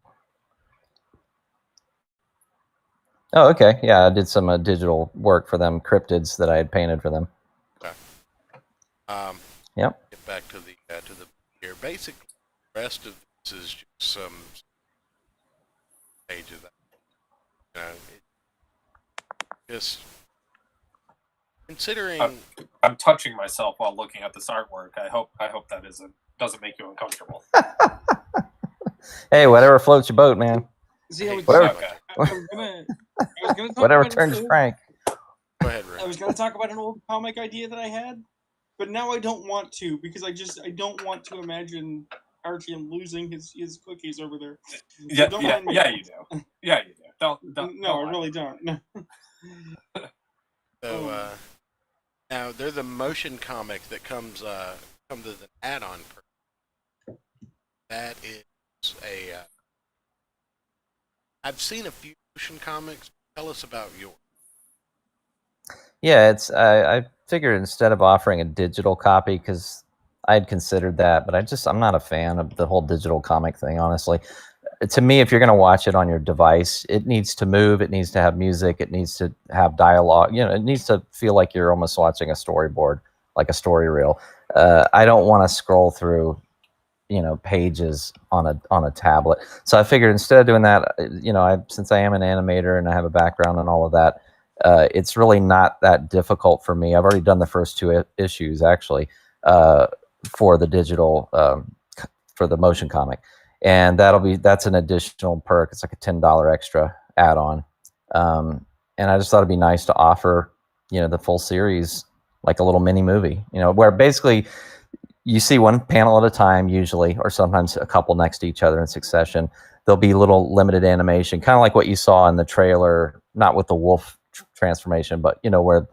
Oh, okay. Yeah, I did some digital work for them, cryptids that I had painted for them. Okay. Yep. Get back to the here. Basically, the rest of this is just some pages. Just considering. I'm touching myself while looking at this artwork. I hope that doesn't make you uncomfortable. Hey, whatever floats your boat, man. See, I was Whatever. gonna talk Whatever about turns Frank. Go ahead, Rick. I was gonna talk about an old comic idea that I had, but now I don't want to because I don't want to imagine Artyom losing his cookies over there. Yeah, So you do. Yeah, you do. Don't No, I really don't. No. So now there's a motion comic that comes as an add-on. That is I've seen a few motion comics. Tell us about yours. Yeah, it's I figured instead of offering a digital copy, because I had considered that, but I'm not a fan of the whole digital comic thing, honestly. To me, if you're going to watch it on your device, it needs to move, it needs to have music, it needs to have dialogue. You know, it needs to feel like you're almost watching a storyboard, like a story reel. I don't want to scroll through, pages on a tablet. So I figured instead of doing that, since I am an animator and I have a background and all of that, it's really not that difficult for me. I've already done the first 2 issues actually for the digital, for the motion comic. And that's an additional perk. It's like a $10 extra add-on. And I just thought it'd be nice to offer, the full series, like a little mini movie, where basically you see one panel at a time usually, or sometimes a couple next to each other in succession. There'll be little limited animation, kind of like what you saw in the trailer, not with the wolf transformation, but, where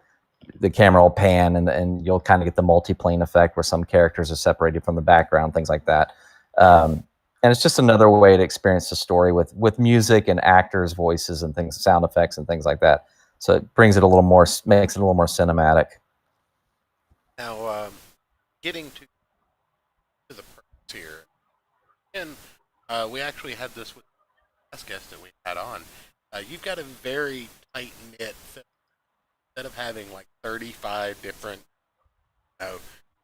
the camera will pan and you'll kind of get the multiplane effect where some characters are separated from the background, things like that. And it's just another way to experience the story with music and actors' voices and things, sound effects and things like that. So it brings it a little more, makes it a little more cinematic. Now, getting to the perks here, and we actually had this with the last guest that we had on. You've got a very tight knit film. Instead of having like 35 different,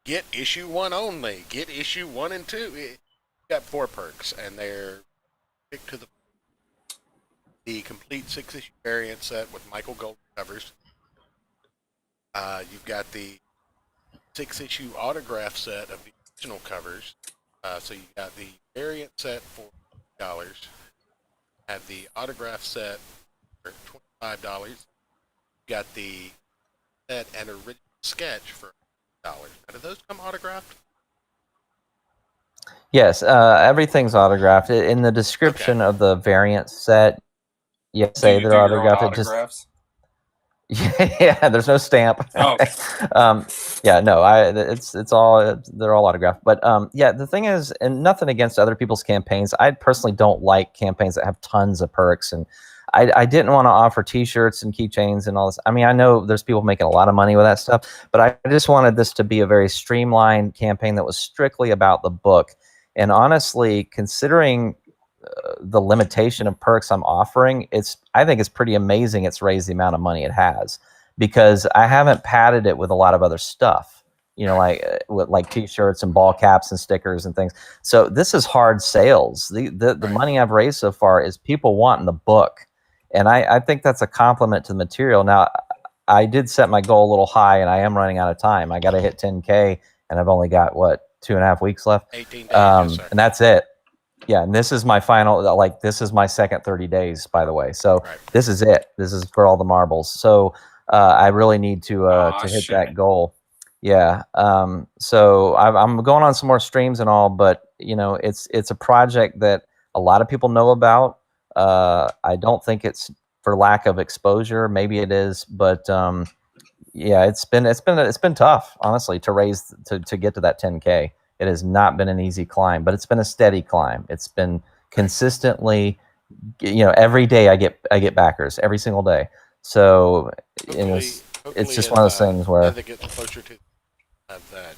get issue 1 only, get issue 1 and 2. You've got 4 perks, and they're stick to the complete 6-issue variant set with Michael Gold covers. You've got the 6-issue autograph set of the original covers. So you got the variant set for $20. Have the autograph set for $25. You got the set and original sketch for $100. Now, do those come autographed? Yes, everything's autographed. In the description of the variant set, you say they're autographed. It just yeah, there's no stamp. Oh. Yeah, no, it's all, they're all autographed. But yeah, the thing is, and nothing against other people's campaigns, I personally don't like campaigns that have tons of perks, and I didn't want to offer T-shirts and keychains and all this. I mean, I know there's people making a lot of money with that stuff, but I just wanted this to be a very streamlined campaign that was strictly about the book. And honestly, considering the limitation of perks I'm offering, I think it's pretty amazing it's raised the amount of money it has, because I haven't padded it with a lot of other stuff, you know, like T-shirts and ball caps and stickers and things. So this is hard sales. The money I've raised so far is people wanting the book, and I think that's a compliment to the material. Now, I did set my goal a little high, and I am running out of time. I got to hit 10K, and I've only got 2.5 weeks left. 18 days, yes, sir. And that's it. Yeah, and this is my final, this is my second 30 days, by the way. So this is it. This is for all the marbles. So I really need to hit that goal. Yeah. So I'm going on some more streams and all, but you know, it's a project that a lot of people know about. I don't think it's for lack of exposure. Maybe it is, but yeah, it's been tough, honestly, to raise to get to that 10K. It has not been an easy climb, but it's been a steady climb. It's been consistently, you know, every day I get backers every single day. So you know, it's just one of those things where as it gets closer to that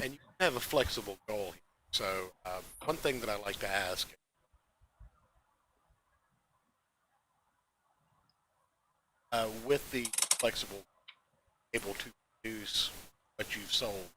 and you have a flexible goal here. So one thing that I like to ask. With the flexible, able to produce what you've sold.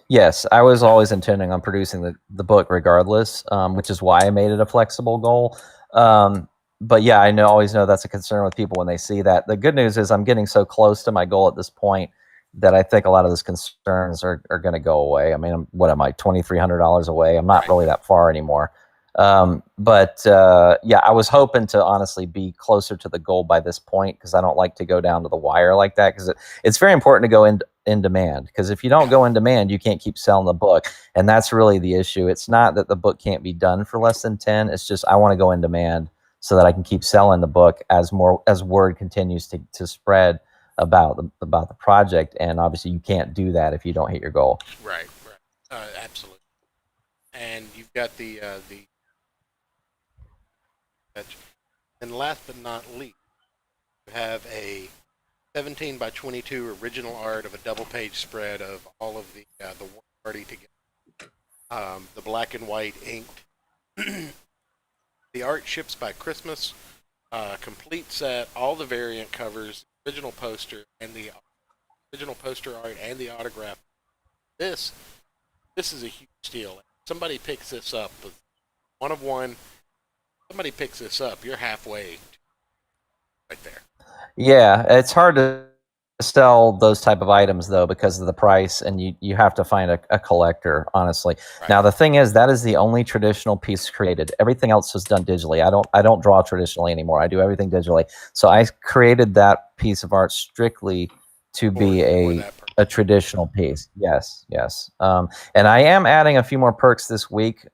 Yes, I was always intending on producing the book regardless, which is why I made it a flexible goal. But yeah, always know that's a concern with people when they see that. The good news is I'm getting so close to my goal at this point that I think a lot of those concerns are going to go away. I mean, what am I, $2,300 away? I'm not really that far anymore. But yeah, I was hoping to honestly be closer to the goal by this point, because I don't like to go down to the wire like that, because it's very important to go in demand, because if you don't go in demand, you can't keep selling the book, and that's really the issue. It's not that the book can't be done for less than 10. It's just I want to go in demand so that I can keep selling the book as word continues to spread about the project. And obviously you can't do that if you don't hit your goal. Right. Absolutely. And you've got the and last but not least, you have a 17 by 22 original art of a double page spread of all of the War Party together. The black and white inked. The art ships by Christmas. Complete set, all the variant covers, original poster, and the original poster art and the autograph. This is a huge deal. Somebody picks this up, one of one. Somebody picks this up, you're halfway right there. Yeah, it's hard to sell those type of items though because of the price, and you have to find a collector, honestly. Right. Now the thing is, that is the only traditional piece created. Everything else is done digitally. I don't draw traditionally anymore. I do everything digitally. So I created that piece of art strictly to be a traditional piece. Yes. And I am adding a few more perks this week.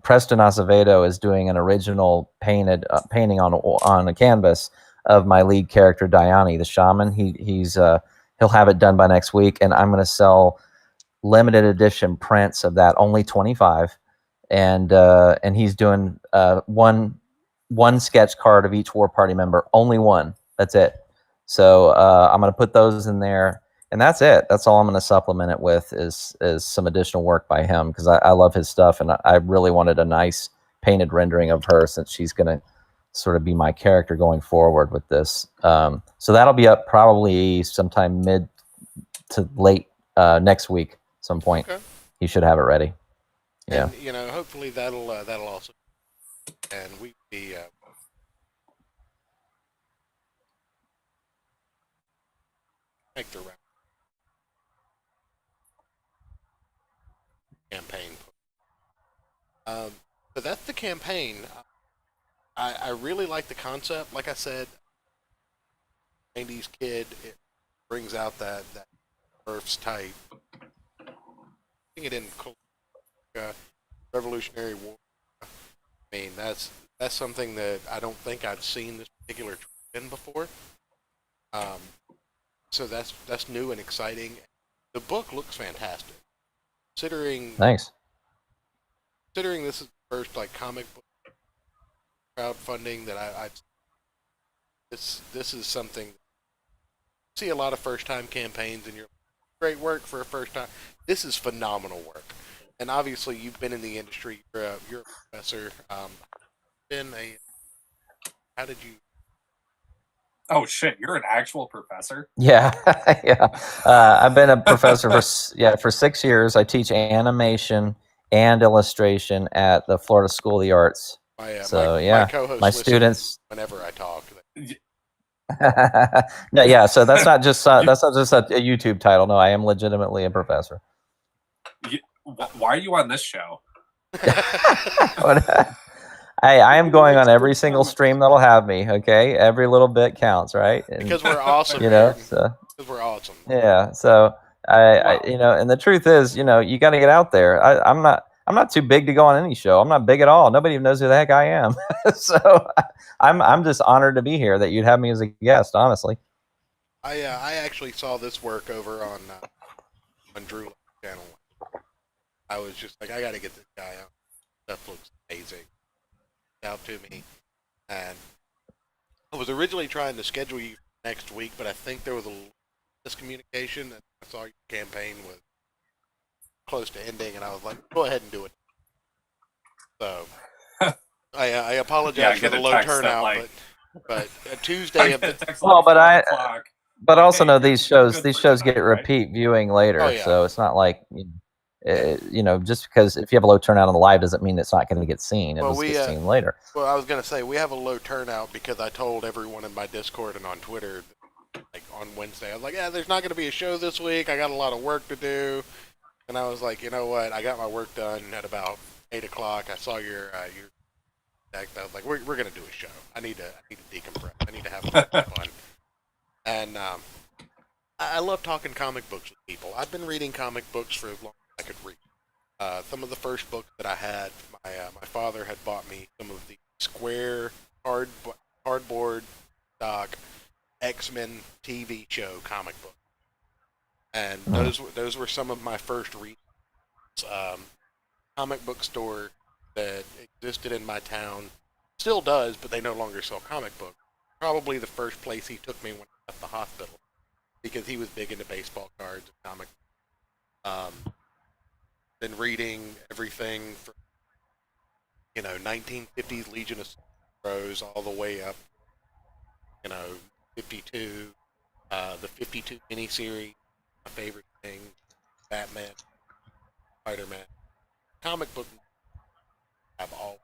Preston Acevedo is doing an original painting on a canvas of my lead character Diani, the shaman. He'll have it done by next week, and I'm going to sell limited edition prints of that, only 25, and he's doing one sketch card of each war party member, only one. That's it. So I'm going to put those in there, and that's it. That's all I'm going to supplement it with is some additional work by him, because I love his stuff, and I really wanted a nice painted rendering of her, since she's going to sort of be my character going forward with this. So that'll be up probably sometime mid to late next week, some point. Okay. He should have it ready. Yeah. And, hopefully that'll also, and we be make the round campaign. So that's the campaign. I really like the concept. Like I said, 90s kid, it brings out that Earth's type. Putting it in Revolutionary War. I mean, that's something that I don't think I've seen this particular trend before. So that's new and exciting. The book looks fantastic. Thanks. Considering this is the first comic book crowdfunding that I've this is something. I see a lot of first time campaigns, and you're great work for a first time. This is phenomenal work, and obviously you've been in the industry. You're a professor. How did you? Oh shit! You're an actual professor. Yeah, yeah. I've been a professor for 6 years. I teach animation and illustration at the Florida School of the Arts. My my students. Whenever I talk. No, yeah. So that's not just a YouTube title. No, I am legitimately a professor. Why are you on this show? I am going on every single stream that'll have me. Okay, every little bit counts, right? And, because we're awesome. Because we're awesome. Yeah. So I and the truth is, you got to get out there. I'm not too big to go on any show. I'm not big at all. Nobody even knows who the heck I am. So I'm just honored to be here, that you'd have me as a guest, honestly. I actually saw this work over on Drew's channel. I was just like, I got to get this guy out. Stuff looks amazing. Out to me, and I was originally trying to schedule you next week, but I think there was a miscommunication, and I saw your campaign was close to ending, and I was like, go ahead and do it. So I apologize for the low turnout, but a Tuesday of the but also know these shows get repeat viewing later, Oh, yeah. so it's not like just because if you have a low turnout on the live doesn't mean it's not going to get seen. It'll get seen later. Well, I was going to say we have a low turnout because I told everyone in my Discord and on Twitter, on Wednesday, I was like, yeah, there's not going to be a show this week. I got a lot of work to do, and I was like, you know what? I got my work done at about 8 o'clock. I saw your text. I was like, we're going to do a show. I need to decompress. I need to have a little fun. And I love talking comic books with people. I've been reading comic books for as long I could read. Some of the first books that I had, my father had bought me some of the square cardboard stock X-Men TV show comic books, and those were some of my first reads. Comic book store that existed in my town still does, but they no longer sell comic books. Probably the first place he took me when I left the hospital, because he was big into baseball cards and comic books. Been reading everything from 1950s Legion of Superheroes all the way up 52, the 52 miniseries, my favorite thing, Batman, Spider-Man, comic book have all.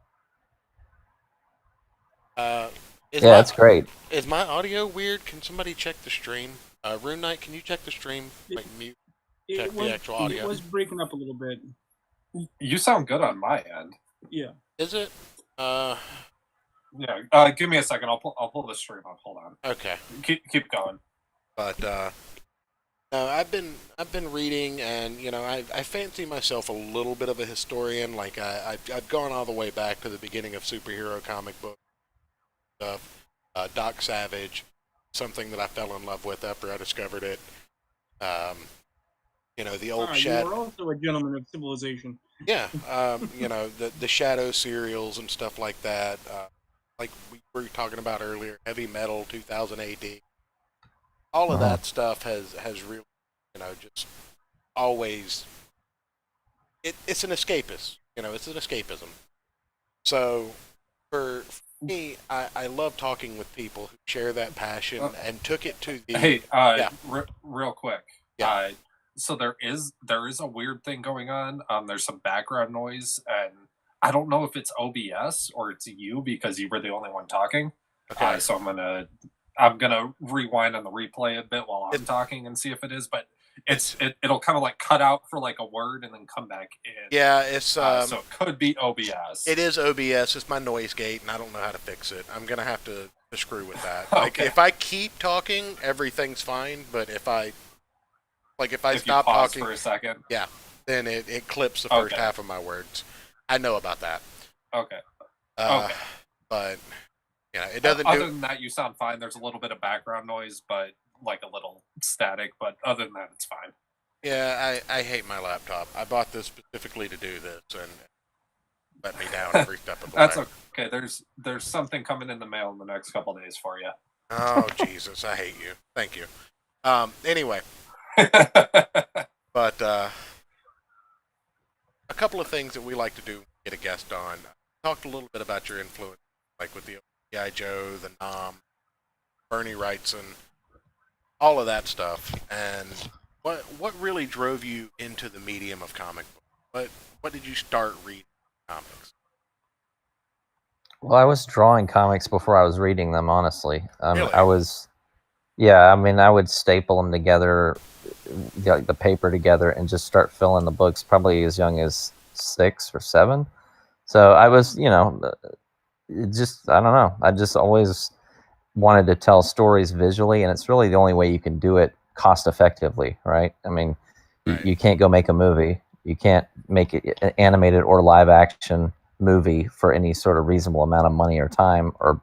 That's great. Is my audio weird? Can somebody check the stream? Rune Knight, can you check the stream? Mute. Check the actual audio. It was breaking up a little bit. You sound good on my end. Yeah. Is it? Yeah. Give me a second. I'll pull the stream up. Hold on. Okay. Keep going. But No, I've been reading, and I fancy myself a little bit of a historian. Like I've gone all the way back to the beginning of superhero comic book stuff. Doc Savage, something that I fell in love with after I discovered it. Um, the old You are also a gentleman of civilization. Yeah, the Shadow serials and stuff like that. Like we were talking about earlier, Heavy Metal 2000 AD. All of that stuff has really, just always. It's an escapist. It's an escapism. So for me, I love talking with people who share that passion and took it to the. Hey, yeah. real quick. Yeah. So there is a weird thing going on. There's some background noise, and I don't know if it's OBS or it's you because you were the only one talking. Okay. So I'm gonna rewind on the replay a bit while I'm talking and see if it is, but it'll kind of like cut out for like a word and then come back in. Yeah, it's so it could be OBS. It is OBS. It's my noise gate, and I don't know how to fix it. I'm gonna have to screw with that. Okay. Like if I keep talking, everything's fine. But if I stop you pause talking for a second, then it clips the first Okay. half of my words. I know about that. okay. Okay. But it doesn't Other do. than that, you sound fine. There's a little bit of background noise, but like a little static. But other than that, it's fine. Yeah, I hate my laptop. I bought this specifically to do this, and let me down every step of the That's way. okay. There's something coming in the mail in the next couple days for you. Oh Jesus, I hate you. Thank you. Anyway, but a couple of things that we like to do, get a guest on. Talked a little bit about your influence, like with the G.I. Joe, the Nom, Bernie Wrightson, all of that stuff. And what really drove you into the medium of comic book? What did you start reading comics? Well, I was drawing comics before I was reading them, honestly. Really? I would staple them together, the paper together, and just start filling the books probably as young as 6 or 7. So I was, I don't know. I just always wanted to tell stories visually, and it's really the only way you can do it cost effectively, right? I mean, Right. you can't go make a movie. You can't make it an animated or live action movie for any sort of reasonable amount of money or time. Or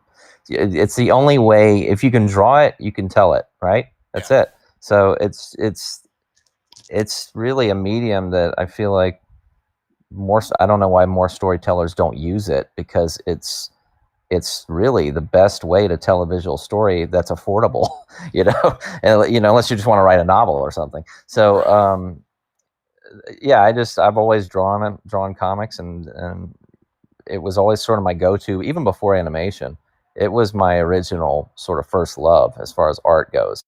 it's the only way. If you can draw it, you can tell it, right? That's it. So it's really a medium that I feel like I don't know why more storytellers don't use it, because it's really the best way to tell a visual story that's affordable, unless you just want to write a novel or something. So I've always drawn comics, and it was always sort of my go-to, even before animation. It was my original sort of first love as far as art goes.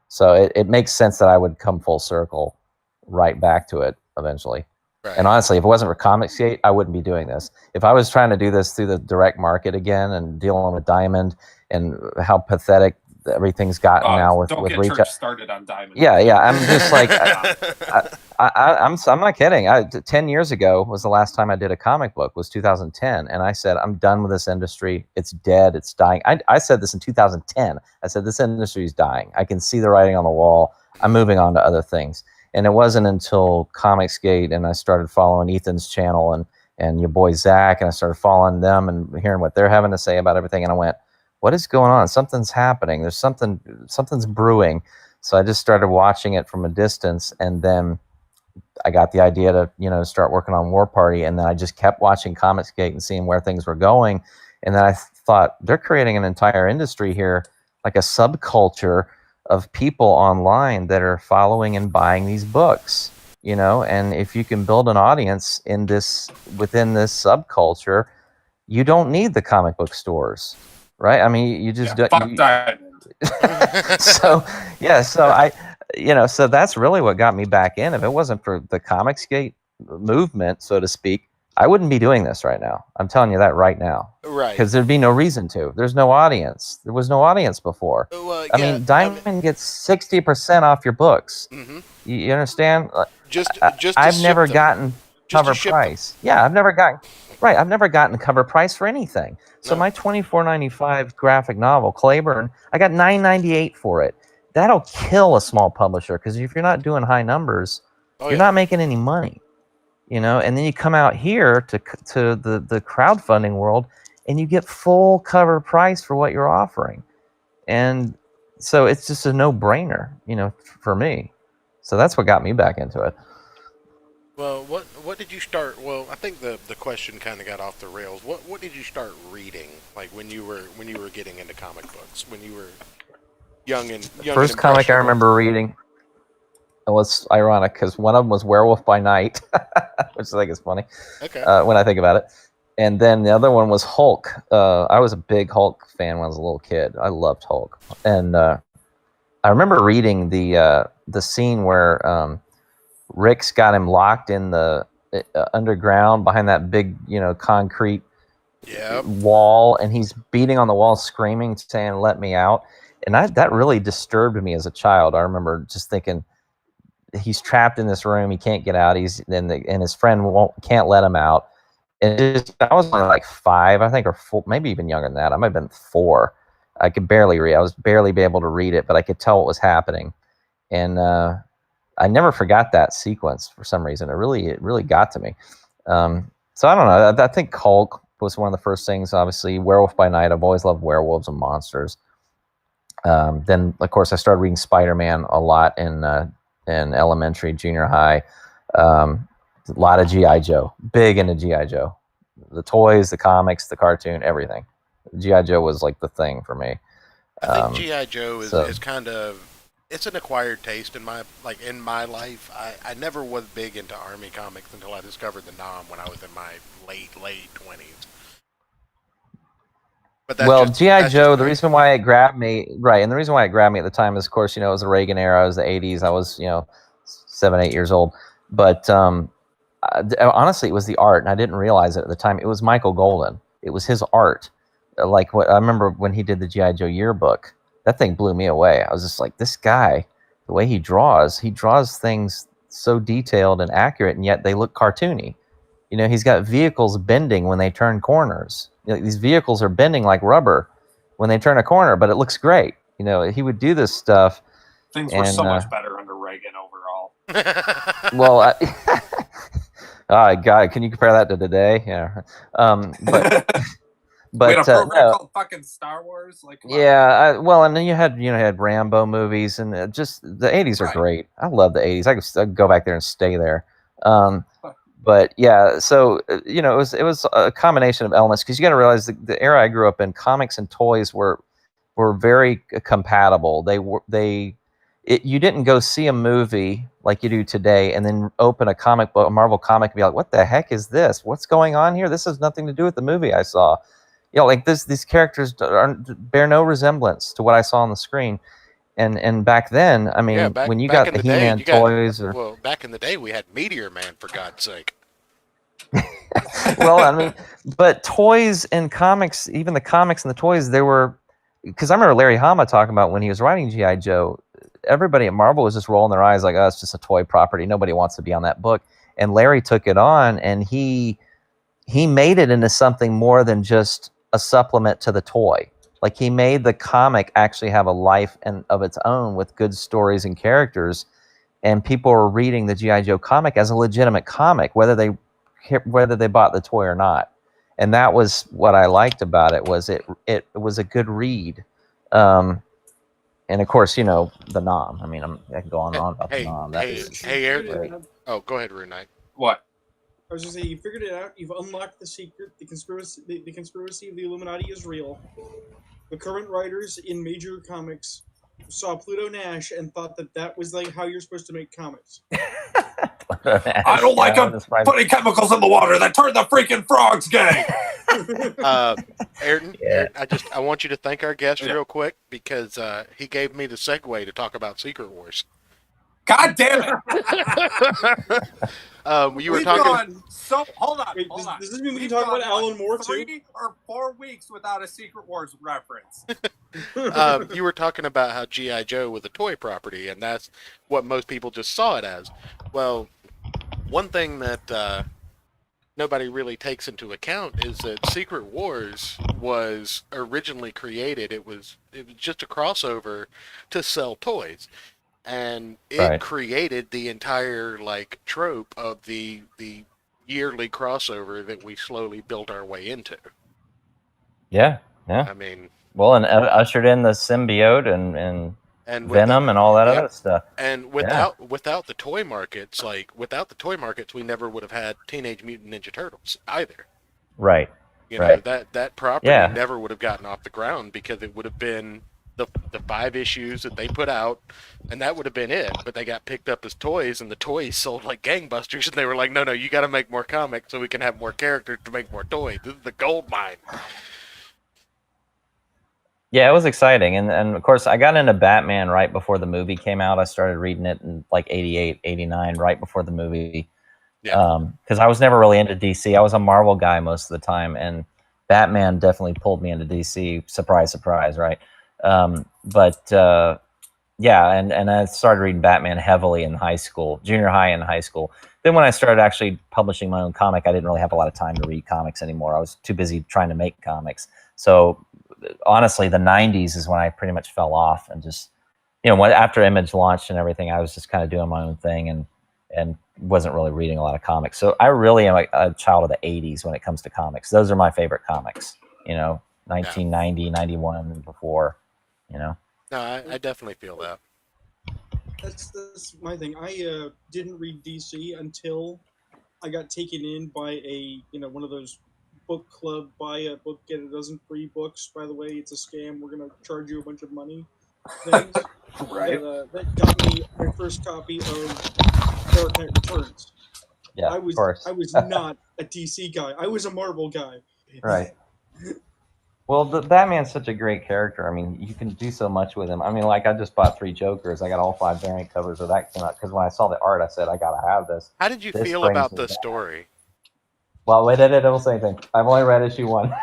So it makes sense that I would come full circle right back to it eventually. Right. And honestly, if it wasn't for Comicsgate, I wouldn't be doing this. If I was trying to do this through the direct market again and dealing with Diamond and how pathetic everything's gotten now with Don't get retail. Church started on Diamond. Yeah. I'm just like, I'm not kidding. 10 years ago was the last time I did a comic book, was 2010. And I said, I'm done with this industry. It's dead. It's dying. I said this in 2010. I said, this industry is dying. I can see the writing on the wall. I'm moving on to other things. And it wasn't until Comicsgate and I started following Ethan's channel and your boy Zach, and I started following them and hearing what they're having to say about everything. And I went, what is going on? Something's happening. There's something's brewing. So I just started watching it from a distance, and then I got the idea to, start working on War Party. And then I just kept watching Comicsgate and seeing where things were going. And then I thought, they're creating an entire industry here, like a subculture of people online that are following and buying these books, and if you can build an audience within this subculture, you don't need the comic book stores, right? I mean, you just Fuck Diamond. so that's really what got me back in. If it wasn't for the Comicsgate movement, so to speak, I wouldn't be doing this right now. I'm telling you that right now. Right. Because there'd be no reason to. There's no audience. There was no audience before. I mean, Diamond gets 60% off your books. Mm-hmm. You understand? I've never gotten cover price. Yeah, I've never gotten cover price for anything. So my $24.95 graphic novel, Claiborne, I got $9.98 for it. that'll kill a small publisher, because if you're not doing high numbers, you're not making any money, and then you come out here to the crowdfunding world and you get full cover price for what you're offering. And so it's just a no-brainer, for me. So that's what got me back into it. Well, what did you start? Well, I think the question kind of got off the rails. What did you start reading? Like when you were getting into comic books, when you were young and First comic I remember reading. It was ironic because one of them was Werewolf by Night, which I think is funny. Okay. When I think about it, and then the other one was Hulk. I was a big Hulk fan when I was a little kid. I loved Hulk, and I remember reading the scene where Rick's got him locked in the underground behind that big, concrete wall, and he's beating on the wall, screaming, saying, "Let me out!" And that really disturbed me as a child. I remember just thinking, he's trapped in this room, he can't get out. And his friend can't let him out. And I was only like 5, I think, or 4, maybe even younger than that. I might have been 4. I could barely read. I was barely be able to read it, but I could tell what was happening. And I never forgot that sequence for some reason. It really got to me. So I don't know. I think Hulk was one of the first things. Obviously, Werewolf by Night. I've always loved werewolves and monsters. Then, of course, I started reading Spider-Man a lot in elementary, junior high. A lot of G.I. Joe. Big into G.I. Joe. The toys, the comics, the cartoon, everything. G.I. Joe was like the thing for me. I think G.I. Joe is kind of, it's an acquired taste in my life. I never was big into Army comics until I discovered the Nom when I was in my late 20s. But G.I. Joe, the reason why it grabbed me, right, and the reason why it grabbed me at the time is, of course, it was the Reagan era, it was the 80s, I was, 7, 8 years old. But honestly, it was the art, and I didn't realize it at the time. It was Michael Golden. It was his art. Like what I remember when he did the G.I. Joe yearbook, that thing blew me away. I was just like, this guy, the way he draws things so detailed and accurate, and yet they look cartoony. He's got vehicles bending when they turn corners. These vehicles are bending like rubber when they turn a corner, but it looks great. He would do this stuff. Things were so much better under Reagan overall. Well, God, can you compare that to today? Yeah. But we had a program called fucking Star Wars. Like, and then you had Rambo movies, and just the 80s are great. I love the 80s. I could go back there and stay there. But yeah, so it was a combination of elements, because you got to realize the era I grew up in, comics and toys were very compatible. You didn't go see a movie like you do today and then open a comic book, a Marvel comic, and be like, "What the heck is this? What's going on here? This has nothing to do with the movie I saw." Like these characters bear no resemblance to what I saw on the screen. And back then, I mean, when you got the He-Man toys, well, back in the day, we had Meteor Man, for God's sake. Well, I mean, but toys and comics, even the comics and the toys, because I remember Larry Hama talking about when he was writing G.I. Joe, everybody at Marvel was just rolling their eyes like, "Oh, it's just a toy property. Nobody wants to be on that book." And Larry took it on, and he made it into something more than just a supplement to the toy. Like, he made the comic actually have a life of its own with good stories and characters, and people were reading the G.I. Joe comic as a legitimate comic, whether they bought the toy or not. And that was what I liked about it, was it was a good read. And of course, the Nom. I mean, I can go on and on about the Nom. Hey, Aaron. Oh, go ahead, Rune Knight. What? I was just saying, you figured it out. You've unlocked the secret. The conspiracy of the Illuminati is real. The current writers in major comics saw Pluto Nash and thought that was like how you're supposed to make comics. I don't like them putting chemicals in the water that turn the freaking frogs gay. Ayrton, I want you to thank our guest real quick, because he gave me the segue to talk about Secret Wars. God damn it! You were talking. Hold on. Does this mean we can talk about Alan Moore too? 3 or 4 weeks without a Secret Wars reference. You were talking about how G.I. Joe was a toy property, and that's what most people just saw it as. Well, one thing that nobody really takes into account is that Secret Wars was originally created. It was just a crossover to sell toys, and it Right. created the entire like trope of the yearly crossover that we slowly built our way into. Yeah. Yeah. I mean, Well, and ushered in the symbiote and and with Venom and all that yep. other stuff. And without the toy markets, we never would have had Teenage Mutant Ninja Turtles either. Right. You know, Right. that property Yeah. never would have gotten off the ground because it would have been the 5 issues that they put out, and that would have been it. But they got picked up as toys, and the toys sold like gangbusters, and they were like, no, you got to make more comics so we can have more characters to make more toys. This is the gold mine. Yeah, it was exciting. And of course, I got into Batman right before the movie came out. I started reading it in like 88, 89, right before the movie. Yeah. Because I was never really into DC. I was a Marvel guy most of the time, and Batman definitely pulled me into DC. Surprise, surprise, right? Yeah, and I started reading Batman heavily in high school, junior high and high school. Then when I started actually publishing my own comic, I didn't really have a lot of time to read comics anymore. I was too busy trying to make comics. So honestly, the 90s is when I pretty much fell off and just, after Image launched and everything, I was just kind of doing my own thing and wasn't really reading a lot of comics. So I really am a child of the 80s when it comes to comics. Those are my favorite comics, 1990, 91 and before, No, I definitely feel that. That's my thing. I didn't read DC until I got taken in by one of those book club, buy a book, get a dozen free books. By the way, it's a scam. We're going to charge you a bunch of money. Things. Right. That got me my first copy of Dark Knight Returns. Yeah, of course. I was not a DC guy. I was a Marvel guy. Right. Well, the Batman's such a great character. I mean, you can do so much with him. I mean, like I just bought 3 Jokers. I got all 5 variant covers of that came out because when I saw the art, I said I gotta have this. How did you This feel brings about me the back. story? Well, wait, I don't say anything. I've only read issue 1.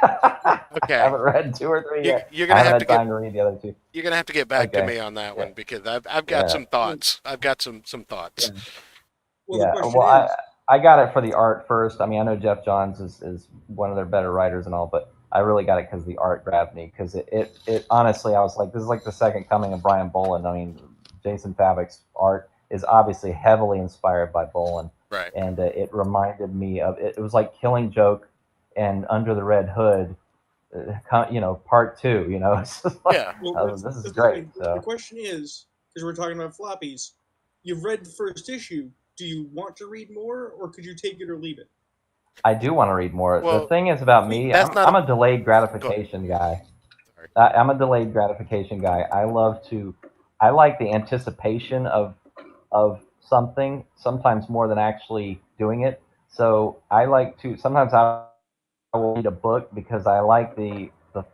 Okay. I haven't read 2 or 3 yet. You're gonna I haven't have had to time to read the other 2. You're gonna have to get back to Okay. me on that one Yeah. because I've got Yeah. some thoughts. I've got some thoughts. Yeah. Well, Yeah, the question well, is, I got it for the art first. I mean, I know Jeff Johns is one of their better writers and all, but I really got it because the art grabbed me. Because it honestly, I was like, this is like the second coming of Brian Boland. I mean, Jason Favic's art is obviously heavily inspired by Boland, Right. and it reminded me of it. It was like Killing Joke and Under the Red Hood, part 2. It's just like, Yeah. well, this is the- great. The So. question is, because we're talking about floppies, you've read the first issue. Do you want to read more, or could you take it or leave it? I do want to read more. Well, The thing is about me, that's not I'm a delayed gratification guy. Sorry. I'm a delayed gratification guy. I like the anticipation of something, sometimes more than actually doing it. So I like to, sometimes I will read a book because I like the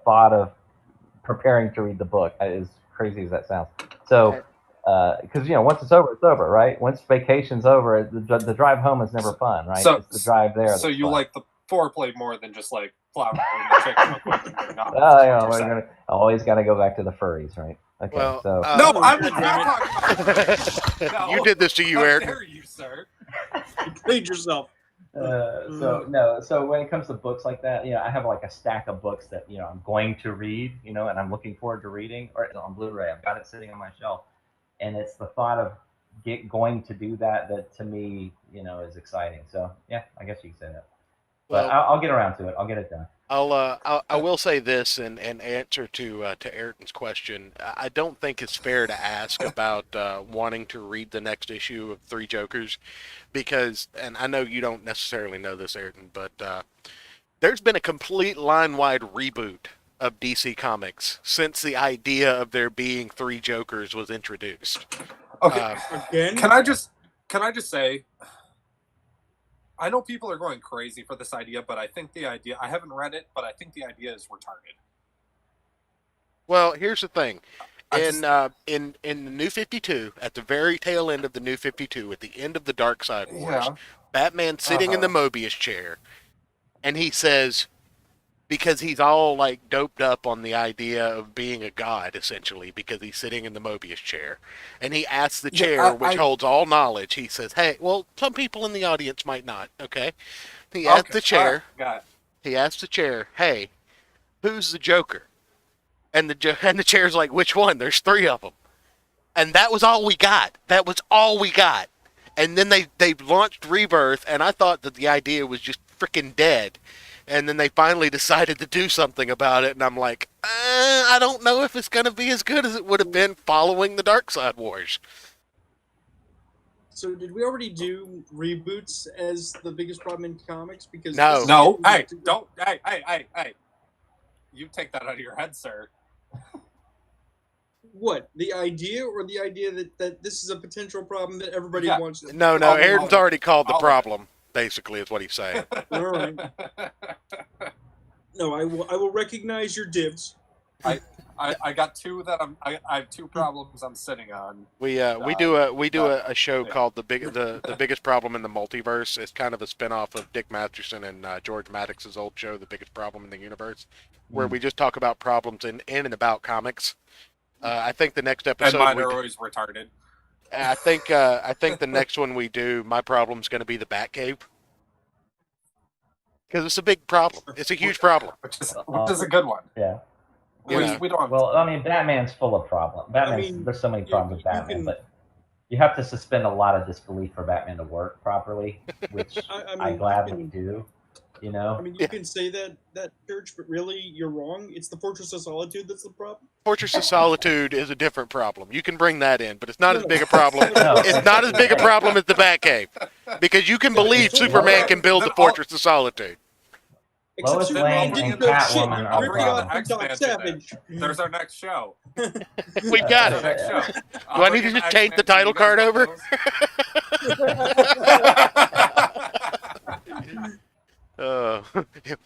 thought of preparing to read the book, as crazy as that sounds. So, because once it's over, right? Once vacation's over, the drive home is never fun, right? So- It's the drive there. So that's you fun. like the foreplay more than just like plowing the chicken real quick and getting off. Oh, we're gonna always got to go back to the furries, right? Okay, Well, so No, Oh, I was God not damn it. talking about. You did this to you, How Eric. dare you, sir? You played yourself. So when it comes to books like that, I have like a stack of books that I'm going to read, and I'm looking forward to reading, or on Blu-ray. I've got it sitting on my shelf, and it's the thought of going to do that to me, is exciting. So yeah, I guess you can say that. But Well, I'll get around to it. I'll get it done. I will say this in answer to Ayrton's question. I don't think it's fair to ask about wanting to read the next issue of 3 Jokers because, and I know you don't necessarily know this, Ayrton, but there's been a complete line-wide reboot of DC Comics since the idea of there being 3 Jokers was introduced. Okay, Again? can I just say, I know people are going crazy for this idea, but I think the idea, I haven't read it, but I think the idea is retarded. Well, here's the thing. I In the New 52, at the very tail end of the New 52, at the end of the Dark Side Wars, Yeah. Batman's sitting in the Mobius chair, and he says, because he's all like doped up on the idea of being a god, essentially, because he's sitting in the Mobius chair, and he asks the chair, Yeah, which holds all knowledge. He says, "Hey, well, some people in the audience might not. Okay, He asked the all chair. right, got it. He asked the chair, "Hey, who's the Joker?" And the chair's like, "Which one? There's 3 of them." And that was all we got. That was all we got. And then they launched Rebirth, and I thought that the idea was just freaking dead. And then they finally decided to do something about it, and I'm like, I don't know if it's going to be as good as it would have been following the Darkseid Wars. So did we already do reboots as the biggest problem in comics? Because No. this is No, getting hey, to- don't, hey. You take that out of your head, sir. What, the idea, or the idea that this is a potential problem that everybody Yeah. wants? To No, I'll- Ayrton's I'll- already called the I'll- problem, basically, is what he's saying. All right. No, I will recognize your divs. I got 2 that I have 2 problems I'm sitting on. We do a show called the biggest problem in the multiverse. It's kind of a spinoff of Dick Masterson and George Maddox's old show, The Biggest Problem in the Universe, where we just talk about problems in and about comics. I think the next And episode mine are always retarded. I think the next one we do, my problem's going to be the Batcave, because it's a big problem. It's a huge problem. Which is a good one. Yeah. You know. We don't have Well, I mean, Batman's full of problems. There's so many problems with Batman, but you have to suspend a lot of disbelief for Batman to work properly, which I gladly do. You know. I mean, you can say that, Church, but really, you're wrong. It's the Fortress of Solitude that's the problem. Fortress of Solitude is a different problem. You can bring that in, but it's not as big a problem. No. It's not as big a problem as the Batcave, because you can believe Superman can build the Fortress of Solitude. Except Lois Superman Lane didn't and go shit. Catwoman are Ripping bringing off the the Doc expansion Savage. There's our next show. We got There's our it. next show. Do I need to just change the title card over?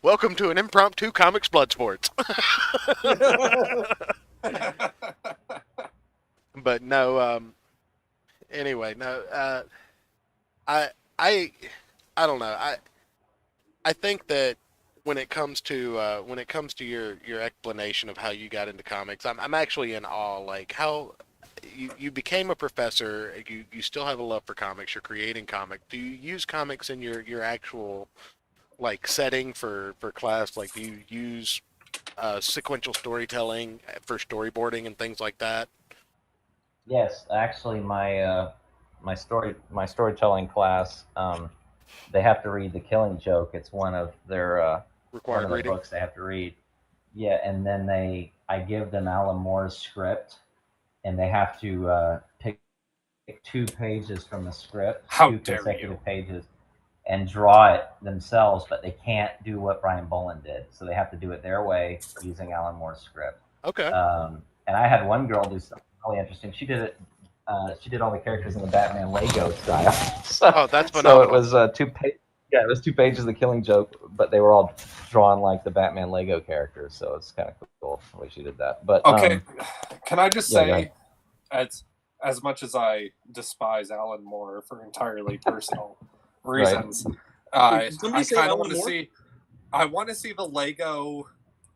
Welcome to an impromptu comics blood sports. But no. Anyway, no. I don't know. I think that when it comes to your explanation of how you got into comics, I'm actually in awe. Like how you became a professor. You still have a love for comics. You're creating comics. Do you use comics in your actual like setting for class? Like do you use sequential storytelling for storyboarding and things like that? Yes, actually, my storytelling class, they have to read The Killing Joke. It's one of their one Required of the reading. books they have to read. Yeah, and then I give them Alan Moore's script, and they have to pick 2 pages from the script, How 2 dare consecutive you. pages, and draw it themselves. But they can't do what Brian Bolland did, so they have to do it their way using Alan Moore's script. Okay. And I had one girl do something really interesting. She did it. She did all the characters in the Batman Lego style. So, Oh, that's so phenomenal. it was 2 pages. Yeah, it was 2 pages of The Killing Joke, but they were all drawn like the Batman Lego characters. So it's kind of cool the way she did that. But Okay, can I just yeah, go say, as much as I despise Alan Moore for entirely personal reasons, I Did somebody say kind of Alan want to Moore? see. I want to see the Lego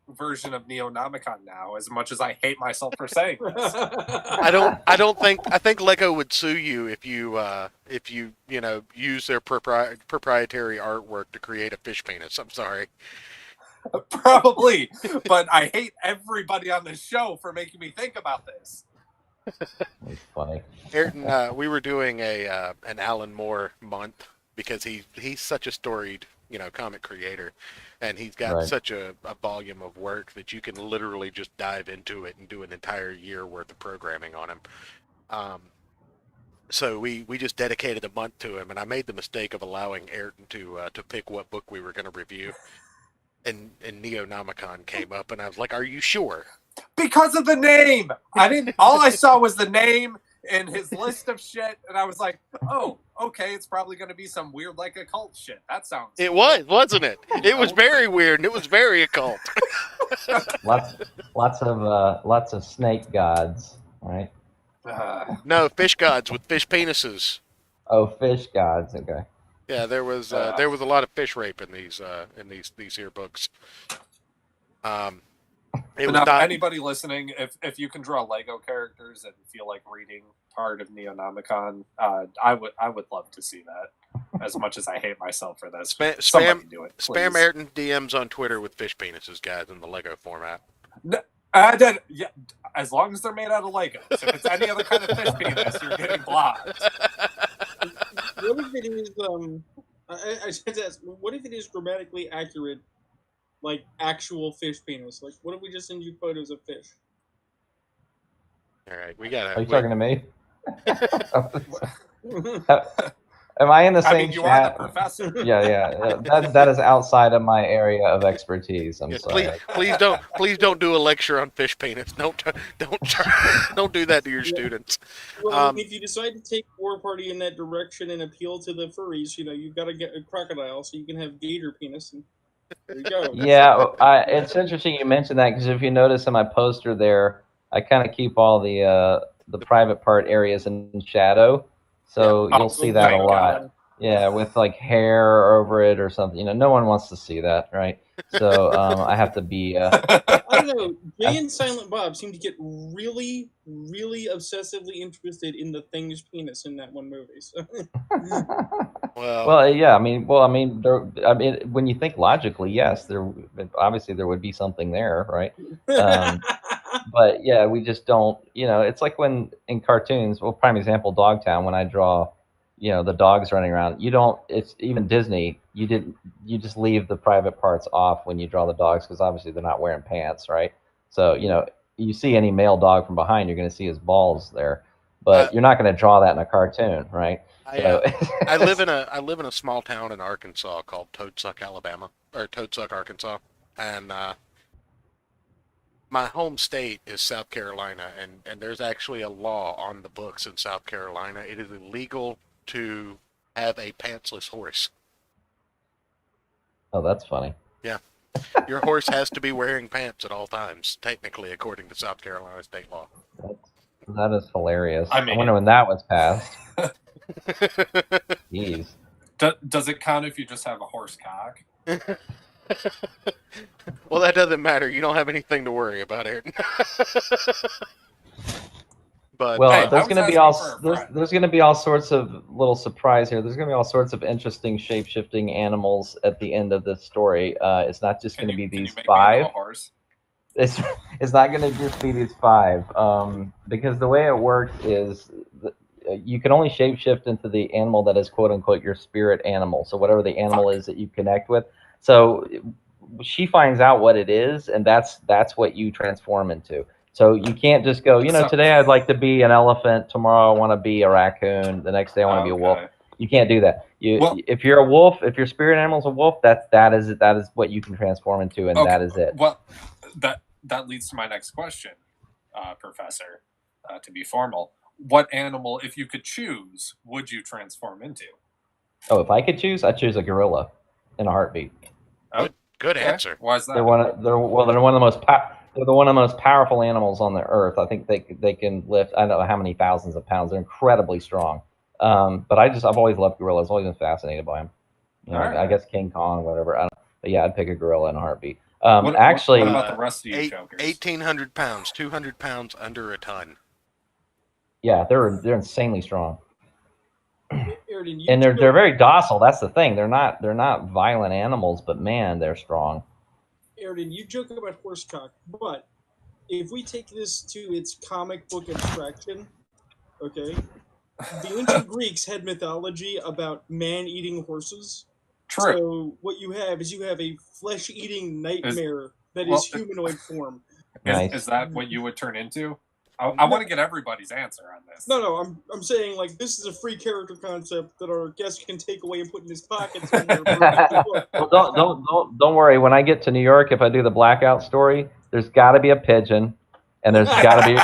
version of Neonomicon now. As much as I hate myself for saying this, I think Lego would sue you if you use their proprietary artwork to create a fish penis. I'm sorry. probably. But I hate everybody on the show for making me think about this. it's funny. Ayrton, we were doing an Alan Moore month because he's such a storied comic creator, and he's got Right. such a volume of work that you can literally just dive into it and do an entire year worth of programming on him. So we just dedicated a month to him, and I made the mistake of allowing Ayrton to pick what book we were going to review, and Neonomicon came up, and I was like, "Are you sure?" Because of the name. I didn't. All I saw was the name and his list of shit, and I was like, "Oh, okay, it's probably going to be some weird, like occult shit." That sounds. It was, wasn't it? It was very weird, and it was very occult. Lots of snake gods, right? No, fish gods with fish penises. Oh, fish gods. Okay. Yeah, there was a lot of fish rape in these here books. It was Now, not. anybody listening, if you can draw Lego characters and feel like reading part of Neonomicon, I would love to see that. As much as I hate myself for this, Spam somebody do it. spam please. Ayrton DMs on Twitter with fish penises, guys, in the Lego format. Yeah, as long as they're made out of Legos. If it's any other kind of fish penis, you're getting blocked. What if it is I said that. What if it is grammatically accurate, like actual fish penis? Like, what if we just send you photos of fish? All right, we gotta. Are you talking to me? Am I in the same I mean, you chat? are the professor. Yeah. That is outside of my area of expertise. I'm Yes, sorry. please don't do a lecture on fish penis. Don't do that to your students. Well, if you decide to take War Party in that direction and appeal to the furries, you've got to get a crocodile so you can have gator penis. And there you go. Yeah, it's interesting you mentioned that because if you notice in my poster there, I kind of keep all the private part areas in shadow, so Yeah. you'll see that a thank lot. God. Yeah, with like hair over it or something. No one wants to see that, right? So I have to be. I don't know. Jay and Silent Bob seem to get really, really obsessively interested in the Thing's penis in that one movie. So. Well, Yeah. I mean, when you think logically, yes, obviously there would be something there, right? But yeah, we just don't. It's like when in cartoons. Well, prime example, Dogtown. When I draw, the dogs running around. You don't. It's even Disney. You just leave the private parts off when you draw the dogs because obviously they're not wearing pants, right? So you see any male dog from behind, you're going to see his balls there, but you're not going to draw that in a cartoon, right? I live in a small town in Arkansas called Toadsuck, Arkansas, and my home state is South Carolina, and there's actually a law on the books in South Carolina. It is illegal to have a pantsless horse. Oh, that's funny. Yeah. Your horse has to be wearing pants at all times, technically, according to South Carolina state law. That is hilarious. I mean- wonder when that was passed. Jeez. Does it count if you just have a horse cock? Well, that doesn't matter. You don't have anything to worry about, Ayrton. But Well, Hey, there's I was going to be asking for a there's, friend. there's going to be all sorts of little surprise here. There's going to be all sorts of interesting shape-shifting animals at the end of this story. It's not just going to be Can you these make me into 5. a horse? It's not going to just be these 5 because the way it works is you can only shapeshift into the animal that is quote unquote your spirit animal. So whatever the animal is that you connect with. So she finds out what it is, and that's what you transform into. So you can't just go, today I'd like to be an elephant, tomorrow I want to be a raccoon, the next day I want to be a wolf. Okay. You can't do that. Well- If you're a wolf, if your spirit animal is a wolf, that is what you can transform into, and Okay. that is it. Well, that leads to my next question, Professor. To be formal, what animal, if you could choose, would you transform into? Oh, if I could choose, I'd choose a gorilla in a heartbeat. good Okay. answer. Why is that? They're one of the most powerful animals on the earth. I think they can lift I don't know how many thousands of pounds. They're incredibly strong. But I've always loved gorillas. Always been fascinated by them. All right. I guess King Kong, whatever. But yeah, I'd pick a gorilla in a heartbeat. What Actually, about the rest of you Eight, jokers? 1,800 pounds, 200 pounds under a ton. yeah, they're insanely strong, Airden, you and they're joke- very docile. That's the thing. They're not violent animals, but man, they're strong. Airden, you joke about horsecock, but if we take this to its comic book abstraction, okay, the ancient Greeks had mythology about man-eating horses. True. So what you have is a flesh-eating nightmare that is humanoid form. Nice. Is that what you would turn into? I want to get everybody's answer on this. No, I'm saying like this is a free character concept that our guest can take away and put in his pocket somewhere. Well, don't worry. When I get to New York, if I do the blackout story, there's got to be a pigeon, and there's got to be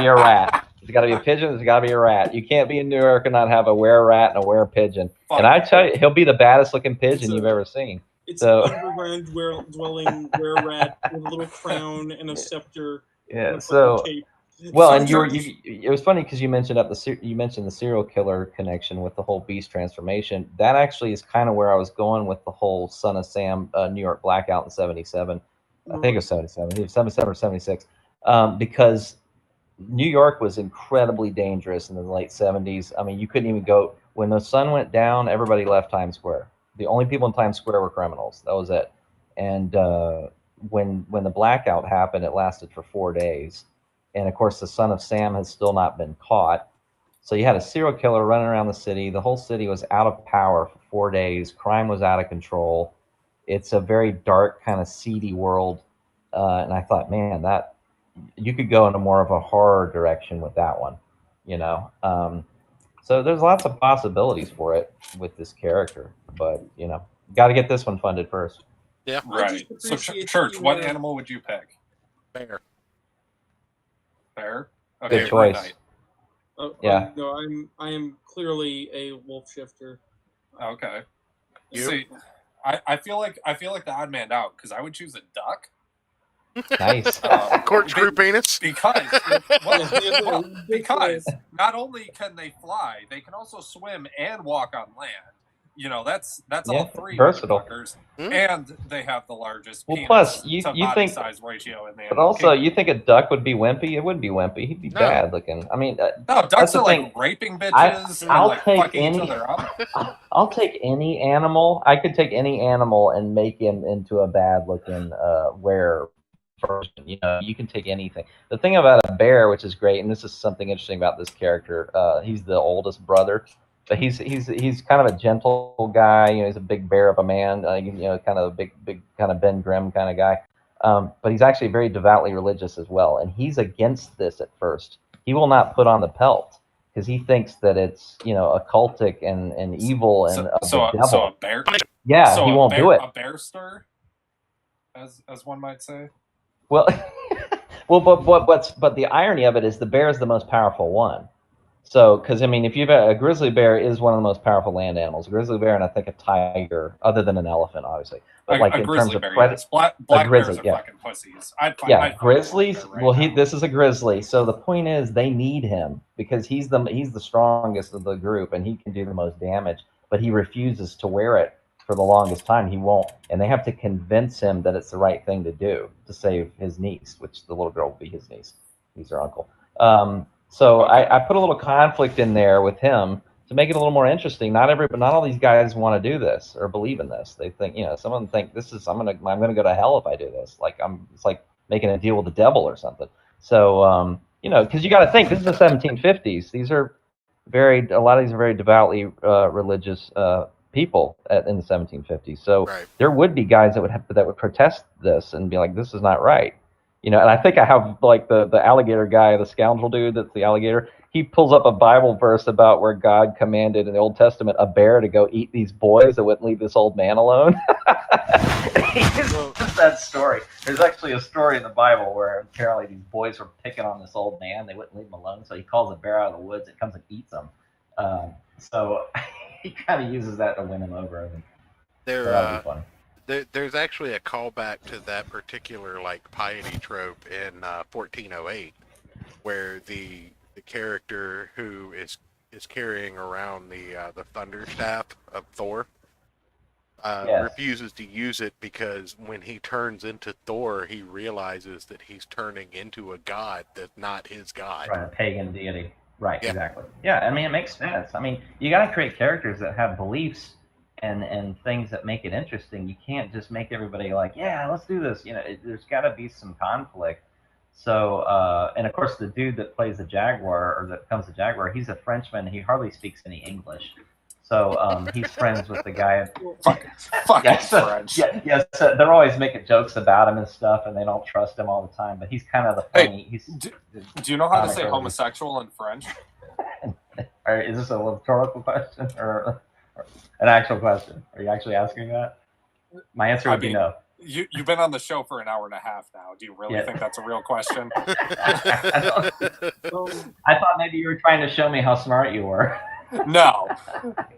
a rat. There's got to be a pigeon. There's got to be a rat. You can't be in New York and not have a were-rat and a were-pigeon. Fuck. And I tell you, he'll be the baddest looking pigeon It's you've ever seen. It's So- an underground dwelling were-rat with a little crown and a scepter. And Yeah. a So fucking cape. well, So and I'm it was funny because you mentioned the serial killer connection with the whole beast transformation. That actually is kind of where I was going with the whole Son of Sam New York blackout in '77. I think it was 77. It was 77 or 76. Because New York was incredibly dangerous in the late 70s. I mean, you couldn't even go When the sun went down, everybody left Times Square. The only people in Times Square were criminals. That was it. And when the blackout happened, it lasted for 4 days. And of course, the son of Sam has still not been caught. So you had a serial killer running around the city. The whole city was out of power for 4 days. Crime was out of control. It's a very dark, kind of seedy world. And I thought, man, that you could go into more of a horror direction with that one, you know. So there's lots of possibilities for it with this character, but you know, got to get this one funded first. Yeah. Right. So, appreciate Church, you, what animal would you pick? Bear. Bear. Good choice. Knight. Yeah. No, I am clearly a wolf shifter. Okay. You? See, I feel like the odd man out because I would choose a duck. Nice. Corkscrew penis. Because Yeah. because not only can they fly, they can also swim and walk on land. You know, that's Yeah, all three versatile. motherfuckers. Hmm. And they have the largest Well, penis plus, you to think- body size ratio in the But also, you think a duck would be wimpy? It wouldn't be wimpy. He'd be No. bad looking. I mean, no, that's ducks the are like thing. raping bitches I'll and like take fucking any- each other up. I'll take any animal. I could take any animal and make him into a bad looking were person. You know, you can take anything. The thing about a bear, which is great, and this is something interesting about this character, he's the oldest brother, but he's kind of a gentle guy. You know, he's a big bear of a man. You know, kind of a big kind of Ben Grimm kind of guy. But he's actually very devoutly religious as well, and he's against this at first. He will not put on the pelt because he thinks that it's, you know, occultic and evil and of the devil. So a bear. Yeah, so he a won't bear, do it. A bear stir, as one might say. Well, but the irony of it is the bear is the most powerful one. So, because I mean, if you've a grizzly bear is one of the most powerful land animals. A grizzly bear and I think a tiger, other than an elephant, obviously. But like a in terms grizzly of bear, predator, yes. Black grizzly, bears are yeah. fucking pussies. I'd fight a grizzlies. grizzly bear Well, right now. this is a grizzly. So the point is, they need him because he's the strongest of the group and he can do the most damage. But he refuses to wear it for the longest time. He won't, and they have to convince him that it's the right thing to do to save his niece, which the little girl will be his niece. He's her uncle. So Okay. I put a little conflict in there with him to make it a little more interesting. Not all these guys want to do this or believe in this. They think, you know, some of them think this is I'm gonna go to hell if I do this. It's like making a deal with the devil or something. So you know, because you got to think this is the 1750s. These are a lot of these are very devoutly religious people in the 1750s. So Right. there would be guys that would protest this and be like, this is not right. You know, and I think I have like the alligator guy, the scoundrel dude that's the alligator. He pulls up a Bible verse about where God commanded in the Old Testament a bear to go eat these boys that wouldn't leave this old man alone. It's that story. There's actually a story in the Bible where apparently these boys were picking on this old man. They wouldn't leave him alone, so he calls a bear out of the woods. It comes and eats them. So he kind of uses that to win him over. So that'd be funny. There's actually a callback to that particular like piety trope in 1408, where the character who is carrying around the thunder staff of Thor Yes. refuses to use it because when he turns into Thor, he realizes that he's turning into a god that's not his god. Right, a pagan deity. Right, Yeah. exactly. Yeah, I mean, it makes sense. I mean, you got to create characters that have beliefs and things that make it interesting. You can't just make everybody like, yeah, let's do this. You know, there's got to be some conflict. So, and of course, the dude that plays the Jaguar or that becomes the Jaguar, he's a Frenchman. He hardly speaks any English. So he's friends with the guy. Fucking French. Yes, they're always making jokes about him and stuff, and they don't trust him all the time. But he's kind of the funny. Do you know how to say homosexual in French? Or is this a rhetorical question or an actual question? Are you actually asking that? My answer would be no. You've been on the show for an hour and a half now. Do you really think that's a real question? I thought maybe you were trying to show me how smart you were. No.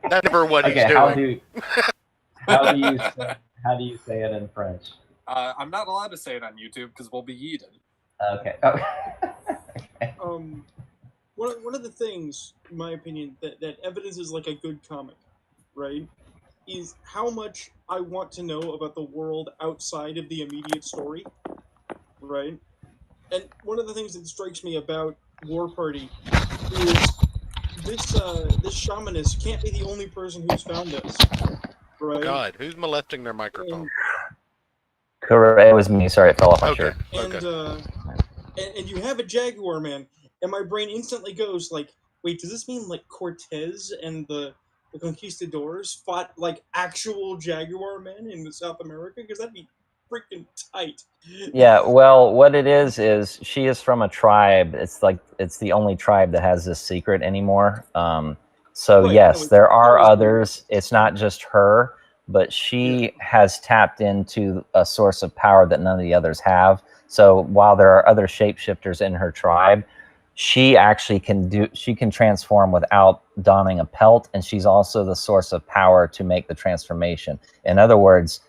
That's never what he's Okay, doing. how do you say it in French? I'm not allowed to say it on YouTube because we'll be eaten. Okay. One of the things, in my opinion, that evidences like a good comic, right, is how much I want to know about the world outside of the immediate story, right? And one of the things that strikes me about War Party is this shamanist can't be the only person who's found this, right? God, who's molesting their microphone? Correct. It was me. Sorry, it fell off my Okay. shirt. And you have a jaguar, man, and my brain instantly goes like, wait, does this mean like Cortez and the conquistadors fought like actual jaguar men in South America? Because that'd be freaking tight. Yeah, well, what it is she is from a tribe. It's the only tribe that has this secret anymore. So Right, yes, no, there are it's- others. It's not just her, but she has tapped into a source of power that none of the others have. So while there are other shapeshifters in her tribe, she actually can transform without donning a pelt, and she's also the source of power to make the transformation. In other words,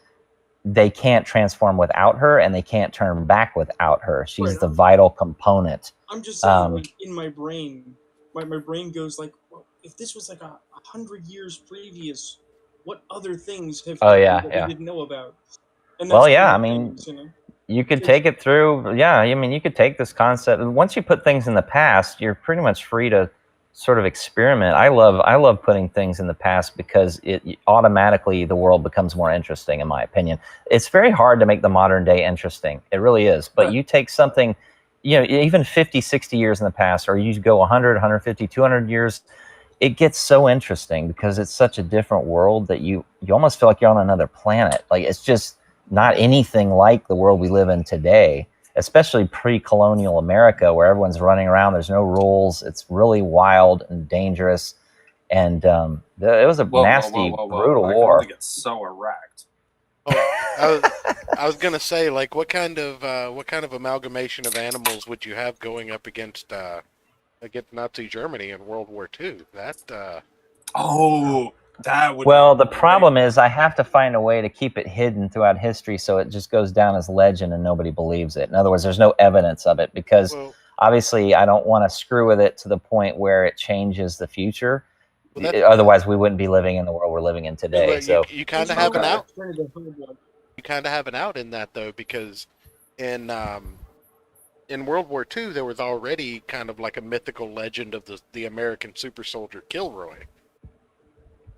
they can't transform without her, and they can't turn back without her. She's Right. the vital component. I'm just saying, like, in my brain, my brain goes like, well, if this was like 100 years previous, what other things have Oh, happened yeah, that yeah. we didn't know about? And Well, that's yeah, one of the I mean, things, you know? you could take it through. Yeah, I mean, you could take this concept. Once you put things in the past, you're pretty much free to sort of experiment. I love putting things in the past because it automatically the world becomes more interesting, in my opinion. It's very hard to make the modern day interesting. It really is. But you take something, you know, even 50, 60 years in the past, or you go 100, 150, 200 years, it gets so interesting because it's such a different world that you almost feel like you're on another planet. Like, it's just not anything like the world we live in today, especially pre-colonial America, where everyone's running around. There's no rules. It's really wild and dangerous. And it was a nasty, brutal I can war. only get so erect. I was gonna say, like, what kind of amalgamation of animals would you have going up against Nazi Germany in World War II? That would. Well, be the great. problem is I have to find a way to keep it hidden throughout history, so it just goes down as legend and nobody believes it. In other words, there's no evidence of it because obviously I don't want to screw with it to the point where it changes the future. Otherwise, we wouldn't be living in the world we're living in today. So you kind of have an out. You kind of have an out in that, though, because in World War II there was already kind of like a mythical legend of the American super soldier Kilroy.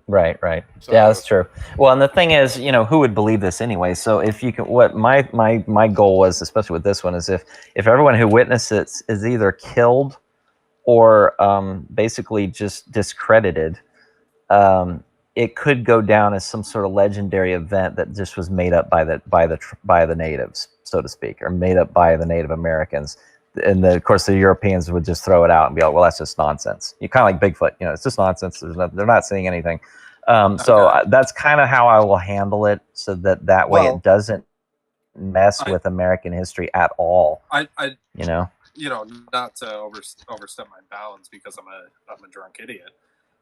Right. So, yeah, that's true. Well, and the thing is, you know, who would believe this anyway? So if you can, what my goal was, especially with this one, is if everyone who witnessed it is either killed or basically just discredited, it could go down as some sort of legendary event that just was made up by the natives, so to speak, or made up by the Native Americans. And of course, the Europeans would just throw it out and be like, "Well, that's just nonsense." You kind of like Bigfoot, you know, it's just nonsense. They're not seeing anything. That's kind of how I will handle it, so that way it doesn't mess with American history at all. I you know, not to overstep my bounds because I'm a drunk idiot,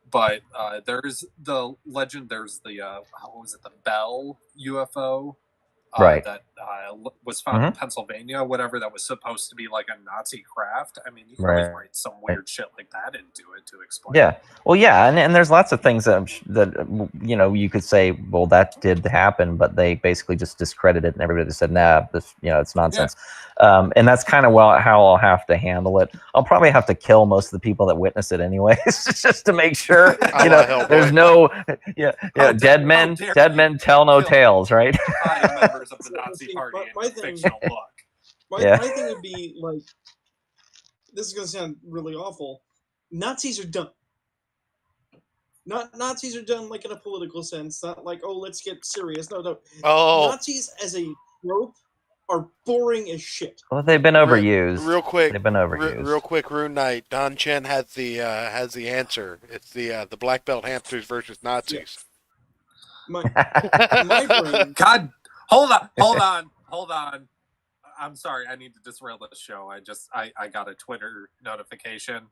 but there's the legend. There's the what was it? The Bell UFO. Right. That was found in Pennsylvania, whatever, that was supposed to be like a Nazi craft. I mean, you can always write some weird shit like that into it to explain. Yeah. Well, yeah, and there's lots of things that you know, you could say, well, that did happen, but they basically just discredited it, and everybody just said, nah, this, you know, it's nonsense. Yeah. And that's kind of how I'll have to handle it. I'll probably have to kill most of the people that witness it anyways, just to make sure, you know, there's no, dead men tell no tales, right? Members of the Nazi Party in a fictional book. My thing would be like, this is going to sound really awful. Nazis are dumb. Nazis are dumb, like in a political sense. Not like, oh, let's get serious. No. Oh. Nazis as a trope are boring as shit. Well, they've been overused. Real quick, they've been overused. Real quick, Rune Knight. Don Chen has the answer. It's the black belt hamsters versus Nazis. My brain. God, hold on. I'm sorry, I need to disrail this show. I got a Twitter notification.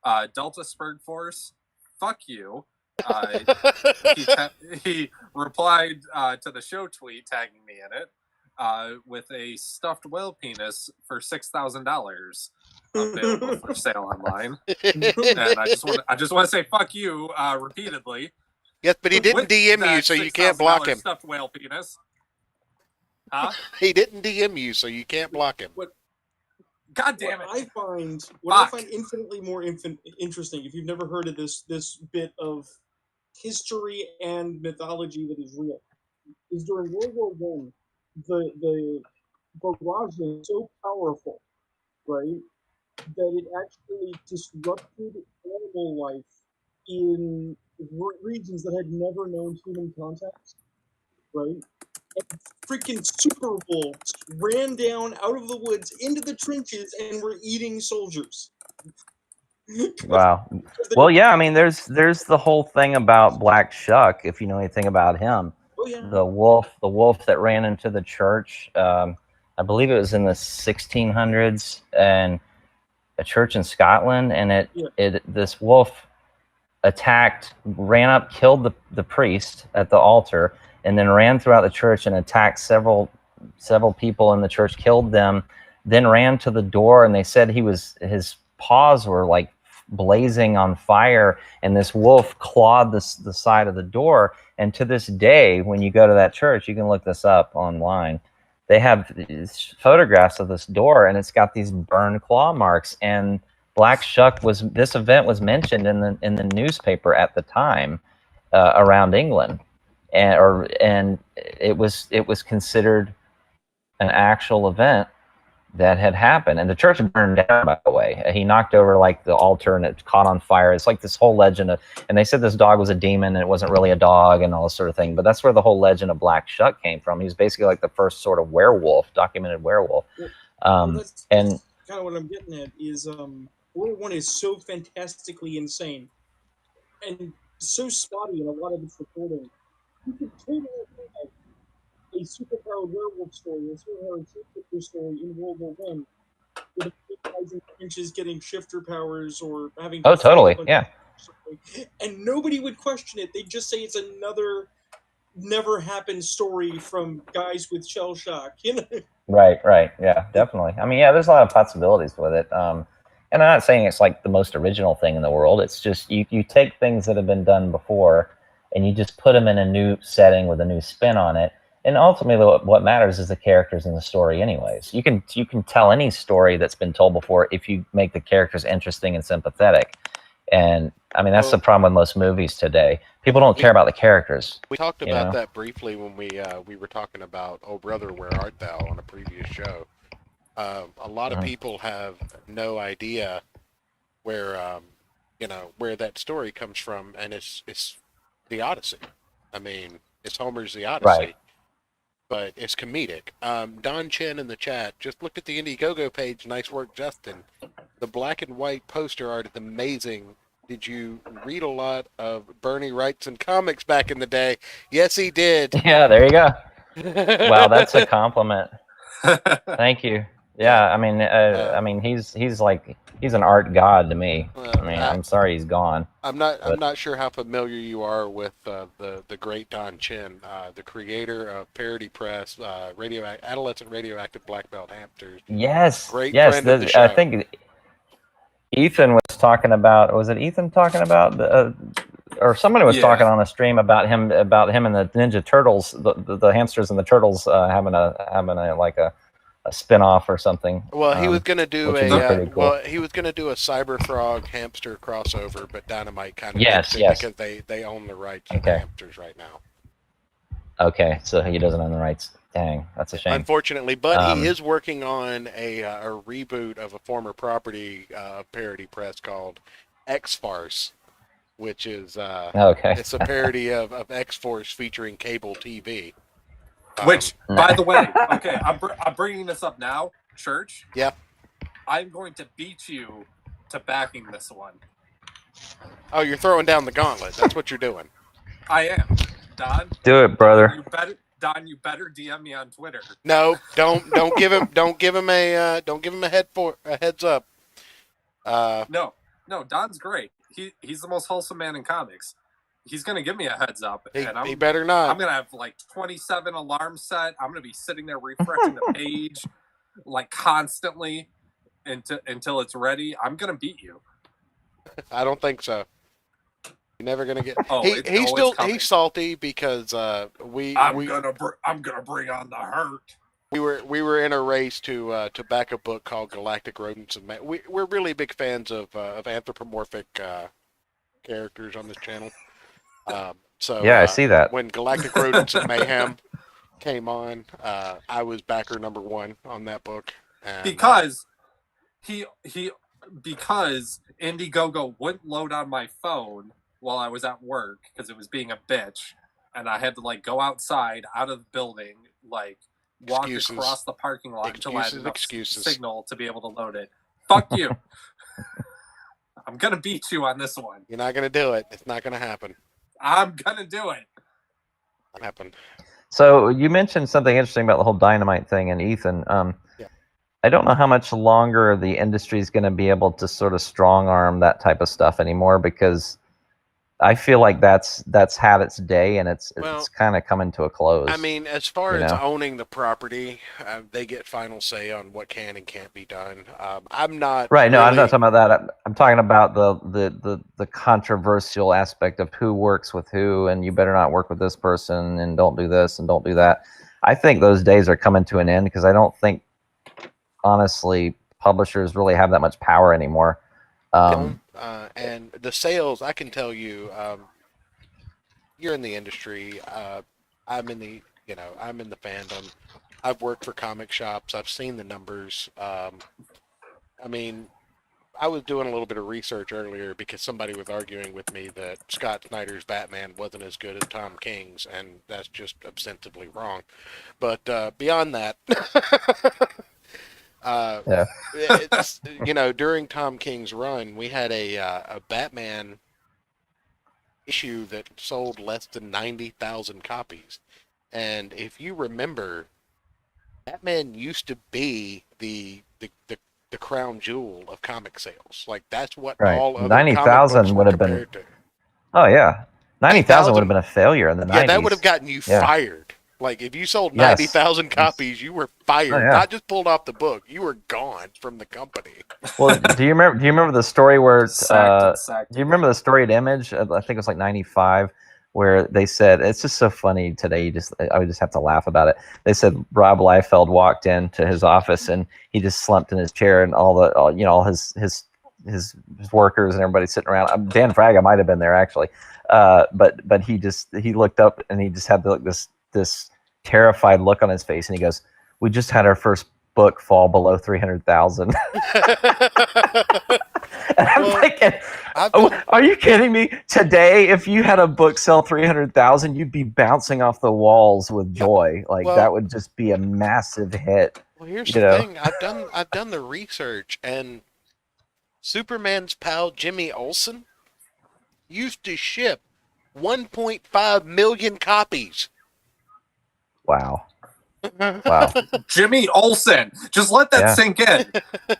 Delta Spurg Force, fuck you. He replied to the show tweet, tagging me in it, with a stuffed whale penis for $6,000 available for sale online. And I just want to say fuck you repeatedly. Yes, but he didn't DM you, so you can't block him. Stuffed whale penis. Huh? He didn't DM you, so you can't block him. What? God damn it! What I Fuck. find infinitely more interesting, if you've never heard of this bit of history and mythology that is real, is during World War One, the barrage was so powerful, right, that it actually disrupted animal life in regions that had never known human contact, right? And freaking super wolves ran down out of the woods into the trenches and were eating soldiers. Wow. Well, yeah. I mean, there's the whole thing about Black Shuck. If you know anything about him, Oh yeah. the wolf that ran into the church. I believe it was in the 1600s, and a church in Scotland, and this wolf ran up, killed the priest at the altar, and then ran throughout the church and attacked several people in the church, killed them, then ran to the door, and they said his paws were like blazing on fire, and this wolf clawed the side of the door. And to this day, when you go to that church, you can look this up online, they have these photographs of this door, and it's got these burned claw marks. And Black Shuck this event was mentioned in the newspaper at the time around England, and it was considered an actual event that had happened. And the church burned down, by the way. He knocked over like the altar and it caught on fire. It's like this whole legend and they said this dog was a demon and it wasn't really a dog and all this sort of thing. But that's where the whole legend of Black Shuck came from. He was basically like the first sort of documented werewolf. That's kind of what I'm getting at is World War One is so fantastically insane and so spotty in a lot of its reporting. You could totally have a superpowered werewolf story, a superpowered shifter story in World War One, with guys in trenches getting shifter powers or having. Oh, totally, yeah. And nobody would question it. They'd just say it's another never happened story from guys with shell shock. You know. Right, yeah, definitely. I mean, yeah, there's a lot of possibilities with it. And I'm not saying it's like the most original thing in the world. It's just you take things that have been done before and you just put them in a new setting with a new spin on it. And ultimately, what matters is the characters in the story anyways. You can tell any story that's been told before if you make the characters interesting and sympathetic. And, I mean, that's the problem with most movies today. People don't care about the characters. We talked about that briefly when we were talking about Oh Brother, Where Art Thou on a previous show. A lot of people have no idea where, where that story comes from, and it's the Odyssey. I mean, it's Homer's The Odyssey. Right. But it's comedic. Don Chen in the chat just looked at the Indiegogo page. Nice work, Justin. The black and white poster art is amazing. Did you read a lot of Bernie Wrightson comics back in the day? Yes, he did. Yeah, there you go. Wow, that's a compliment. Thank you. Yeah, I mean, he's an art god to me. I mean, I'm sorry he's gone. I'm not sure how familiar you are with the great Don Chen, the creator of Parody Press, Adolescent Radioactive Black Belt Hamsters. Yes, great friend of the show. I think Ethan was talking about. Was it Ethan talking about or somebody was talking on a stream about him and the Ninja Turtles, the hamsters and the turtles having a spin-off or something. Well, he was gonna do cool. he was gonna do a Cyber Frog hamster crossover, but Dynamite kind of because they own the rights to the hamsters right now. Okay, so he doesn't own the rights. Dang, that's a shame. Unfortunately, but he is working on a reboot of a former property Parody Press called X-Farce, which is it's a parody of X-Force featuring cable TV. Which, by the way, okay, I'm bringing this up now, Church. Yeah. I'm going to beat you to backing this one. Oh, you're throwing down the gauntlet. That's what you're doing. I am. Don. Do it, brother. You better DM me on Twitter. No, don't give him a heads up. No, Don's great. He's the most wholesome man in comics. He's gonna give me a heads up, and he better not. I'm gonna have like 27 alarms set. I'm gonna be sitting there refreshing the page like constantly until it's ready. I'm gonna beat you. I don't think so. You're never gonna get. He's salty because I'm gonna bring on the hurt. we were in a race to back a book called Galactic Rodents and we're really big fans of anthropomorphic characters on this channel. So Yeah, I see that. when Galactic Rodents and Mayhem came on, I was backer number 1 on that book. And, because because Indiegogo wouldn't load on my phone while I was at work because it was being a bitch, and I had to like go outside out of the building, like walk Excuses. across the parking lot until I had enough Excuses. signal to be able to load it. Fuck you. I'm gonna beat you on this one. You're not gonna do it. It's not gonna happen. I'm gonna do it. Not happen. So you mentioned something interesting about the whole dynamite thing, and Ethan. Yeah. I don't know how much longer the industry is going to be able to sort of strong arm that type of stuff anymore, because I feel like that's had its day, and it's kind of coming to a close. I mean, as far you as know? owning the property, they get final say on what can and can't be done. I'm not Right? No, I'm not really- talking about that. I'm talking about the controversial aspect of who works with who, and you better not work with this person, and don't do this and don't do that. I think those days are coming to an end, because I don't think, honestly, publishers really have that much power anymore. And the sales, I can tell you, you're in the industry. I'm in the fandom. I've worked for comic shops. I've seen the numbers. I mean, I was doing a little bit of research earlier because somebody was arguing with me that Scott Snyder's Batman wasn't as good as Tom King's, and that's just ostensibly wrong. But beyond that, Yeah. it's, during Tom King's run, we had a Batman issue that sold less than 90,000 copies. And if you remember, Batman used to be the crown jewel of comic sales. Like, that's what Right. all other 90,000 comic books would were have been- compared to. Oh yeah, 90,000 would have 90,000 been a failure in the 90s. Yeah, that would have gotten you Yeah. fired. Like, if you sold Yes. 90,000 copies, you were fired. Oh, yeah. Not just pulled off the book. You were gone from the company. Well, do you remember the story where? Sacked. Do you remember the story at Image? I think it was like '95, where they said, it's just so funny today. I would just have to laugh about it. They said Rob Liefeld walked into his office and he just slumped in his chair, and all his workers and everybody sitting around. Dan Fraga might have been there actually, but he looked up and he just had this terrified look on his face, and he goes, "We just had our first book fall below 300,000." And I'm Well, thinking, are you kidding me? Today, if you had a book sell 300,000, you'd be bouncing off the walls with joy. Like, Well- that would just be a massive hit. Well, here's You the know. thing. I've done the research, and Superman's pal Jimmy Olsen used to ship 1.5 million copies. Wow. Wow. Jimmy Olsen. Just let that Yeah. sink in.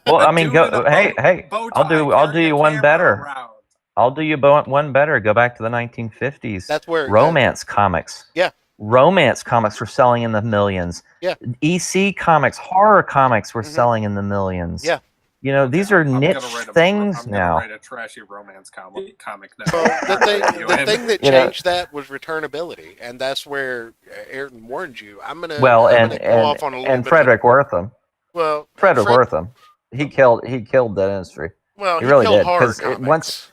Well, I mean, Dude in a hey, bow I'll tie do carrying you a one camera better. around. I'll do you one better. Go back to the 1950s. That's where Romance comics. Yeah. Romance comics were selling in the millions. Yeah. EC comics, horror comics were selling in the millions. Yeah. These are I'm gonna niche write things I'm now. gonna write a trashy romance comic now. Well, the thing that You know- changed that was returnability, and that's where Ayrton warned you. I'm gonna go off on a little and bit Frederick Wortham. Frederick Wortham. He killed that industry. Well, he really killed did, horror 'cause comics.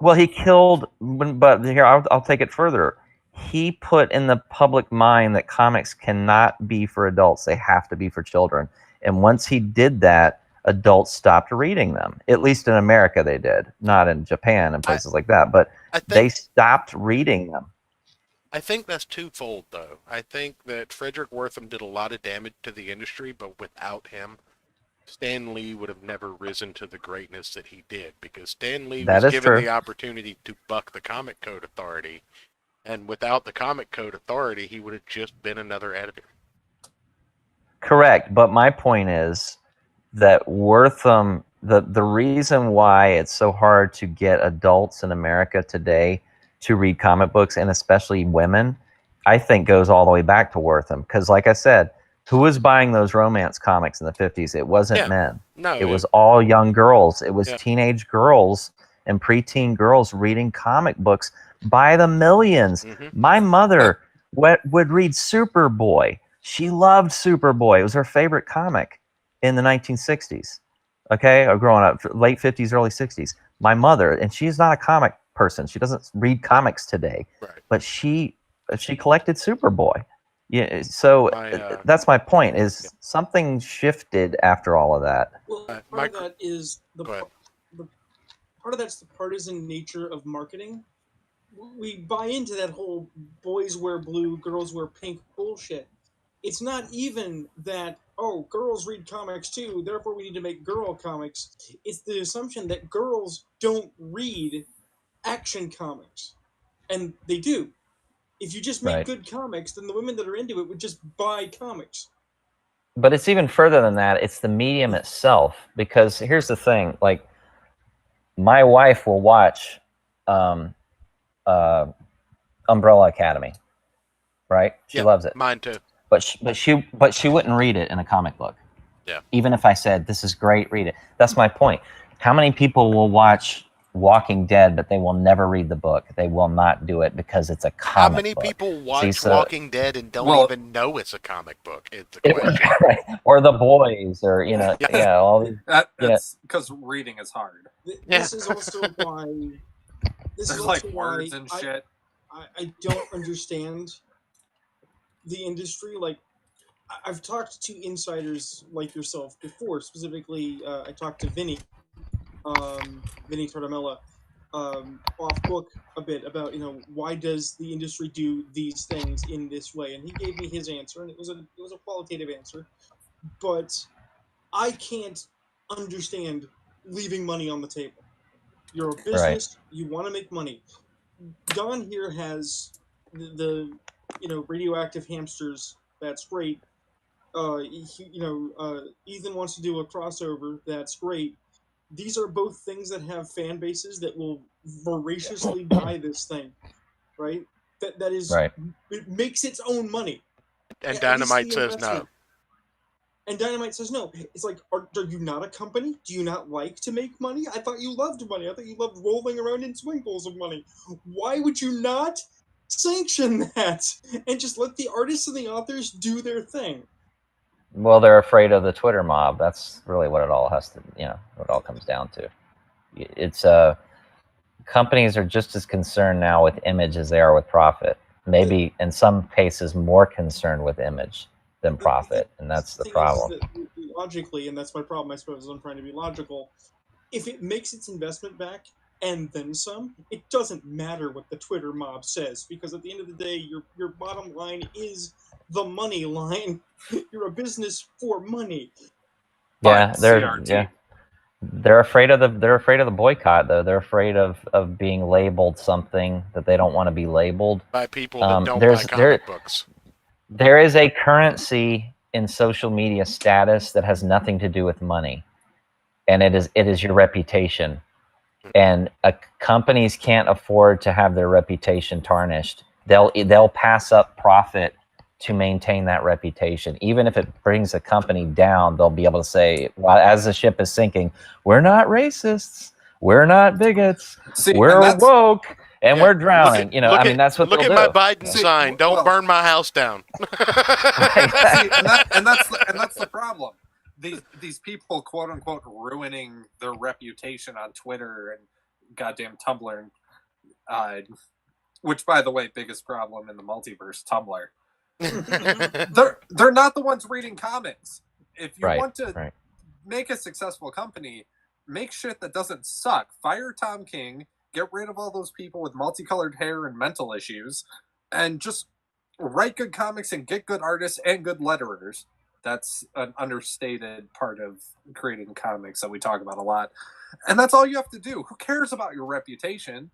Well, he killed, but here, I'll take it further. He put in the public mind that comics cannot be for adults. They have to be for children. And once he did that, adults stopped reading them. At least in America they did. Not in Japan and places like that. But I think they stopped reading them. I think that's twofold, though. I think that Frederick Wortham did a lot of damage to the industry, but without him, Stan Lee would have never risen to the greatness that he did, because Stan Lee That was is given true. the opportunity to buck the Comic Code Authority, and without the Comic Code Authority, he would have just been another editor. Correct, but my point is that Wortham, the reason why it's so hard to get adults in America today to read comic books, and especially women, I think goes all the way back to Wortham. Because like I said, who was buying those romance comics in the 50s? It wasn't Yeah. men. No, It was all young girls. It was Yeah. teenage girls and preteen girls reading comic books by the millions. Mhm. My mother would read Superboy. She loved Superboy. It was her favorite comic in the 1960s. Okay, or growing up, late 50s, early 60s. My mother, and she's not a comic person. She doesn't read comics today, Right. but she collected Superboy. Yeah, so that's my point. Is something shifted after all of that? Well, part Mike- of that is Go ahead. part of that's the partisan nature of marketing. We buy into that whole boys wear blue, girls wear pink bullshit. It's not even that, oh, girls read comics too, therefore we need to make girl comics. It's the assumption that girls don't read action comics. And they do. If you just make Right. good comics, then the women that are into it would just buy comics. But it's even further than that. It's the medium itself. Because here's the thing: like, my wife will watch Umbrella Academy, right? She Yeah, loves it. Mine too. But she wouldn't read it in a comic book. Yeah. Even if I said, this is great, read it. That's my point. How many people will watch Walking Dead, but they will never read the book? They will not do it because it's a comic How many book. people watch so- Walking Dead and don't Well- even know it's a comic book? It's a question. Or The Boys, or, Yeah. all these. That's because reading is hard. This is also why. This There's is like also words why and shit. I don't understand the industry. Like, I've talked to insiders like yourself before. Specifically, I talked to Vinny Tortomella, off book a bit about why does the industry do these things in this way, and he gave me his answer, and it was a qualitative answer, but I can't understand leaving money on the table. You're a business. You want to make money. Don here has the radioactive hamsters. That's great. Ethan wants to do a crossover. That's great. These are both things that have fan bases that will voraciously buy this thing, right? That is Right. It makes its own money. And At Dynamite least the says no. investment. And Dynamite says no. It's like, are you not a company? Do you not like to make money? I thought you loved money. I thought you loved rolling around in swinkles of money. Why would you not sanction that and just let the artists and the authors do their thing? Well, they're afraid of the Twitter mob. That's really what it all has to, what it all comes down to. It's companies are just as concerned now with image as they are with profit. Maybe in some cases more concerned with image than profit, and that's the thing problem. is that logically, and that's my problem, I suppose, is I'm trying to be logical. If it makes its investment back and then some, it doesn't matter what the Twitter mob says, because at the end of the day, your bottom line is the money line. You're a business for money. Yeah, But they're CRT. they're afraid of the boycott though. They're afraid of being labeled something that they don't want to be labeled. By people that don't buy there's- comic books. There is a currency in social media status that has nothing to do with money, and it is your reputation. And companies can't afford to have their reputation tarnished. They'll pass up profit to maintain that reputation, even if it brings a company down. They'll be able to say, well, as the ship is sinking, we're not racists, we're not bigots, See, we're and that's- woke, and Yeah, we're drowning. That's what look they'll at do. my Biden See, sign. Don't well- burn my house down. See, and that's the problem. These people, quote unquote, ruining their reputation on Twitter and goddamn Tumblr, which, by the way, biggest problem in the multiverse, Tumblr. They're not the ones reading comics. If you want to make a successful company, make shit that doesn't suck. Fire Tom King, get rid of all those people with multicolored hair and mental issues, and just write good comics and get good artists and good letterers. That's an understated part of creating comics that we talk about a lot. And that's all you have to do. Who cares about your reputation?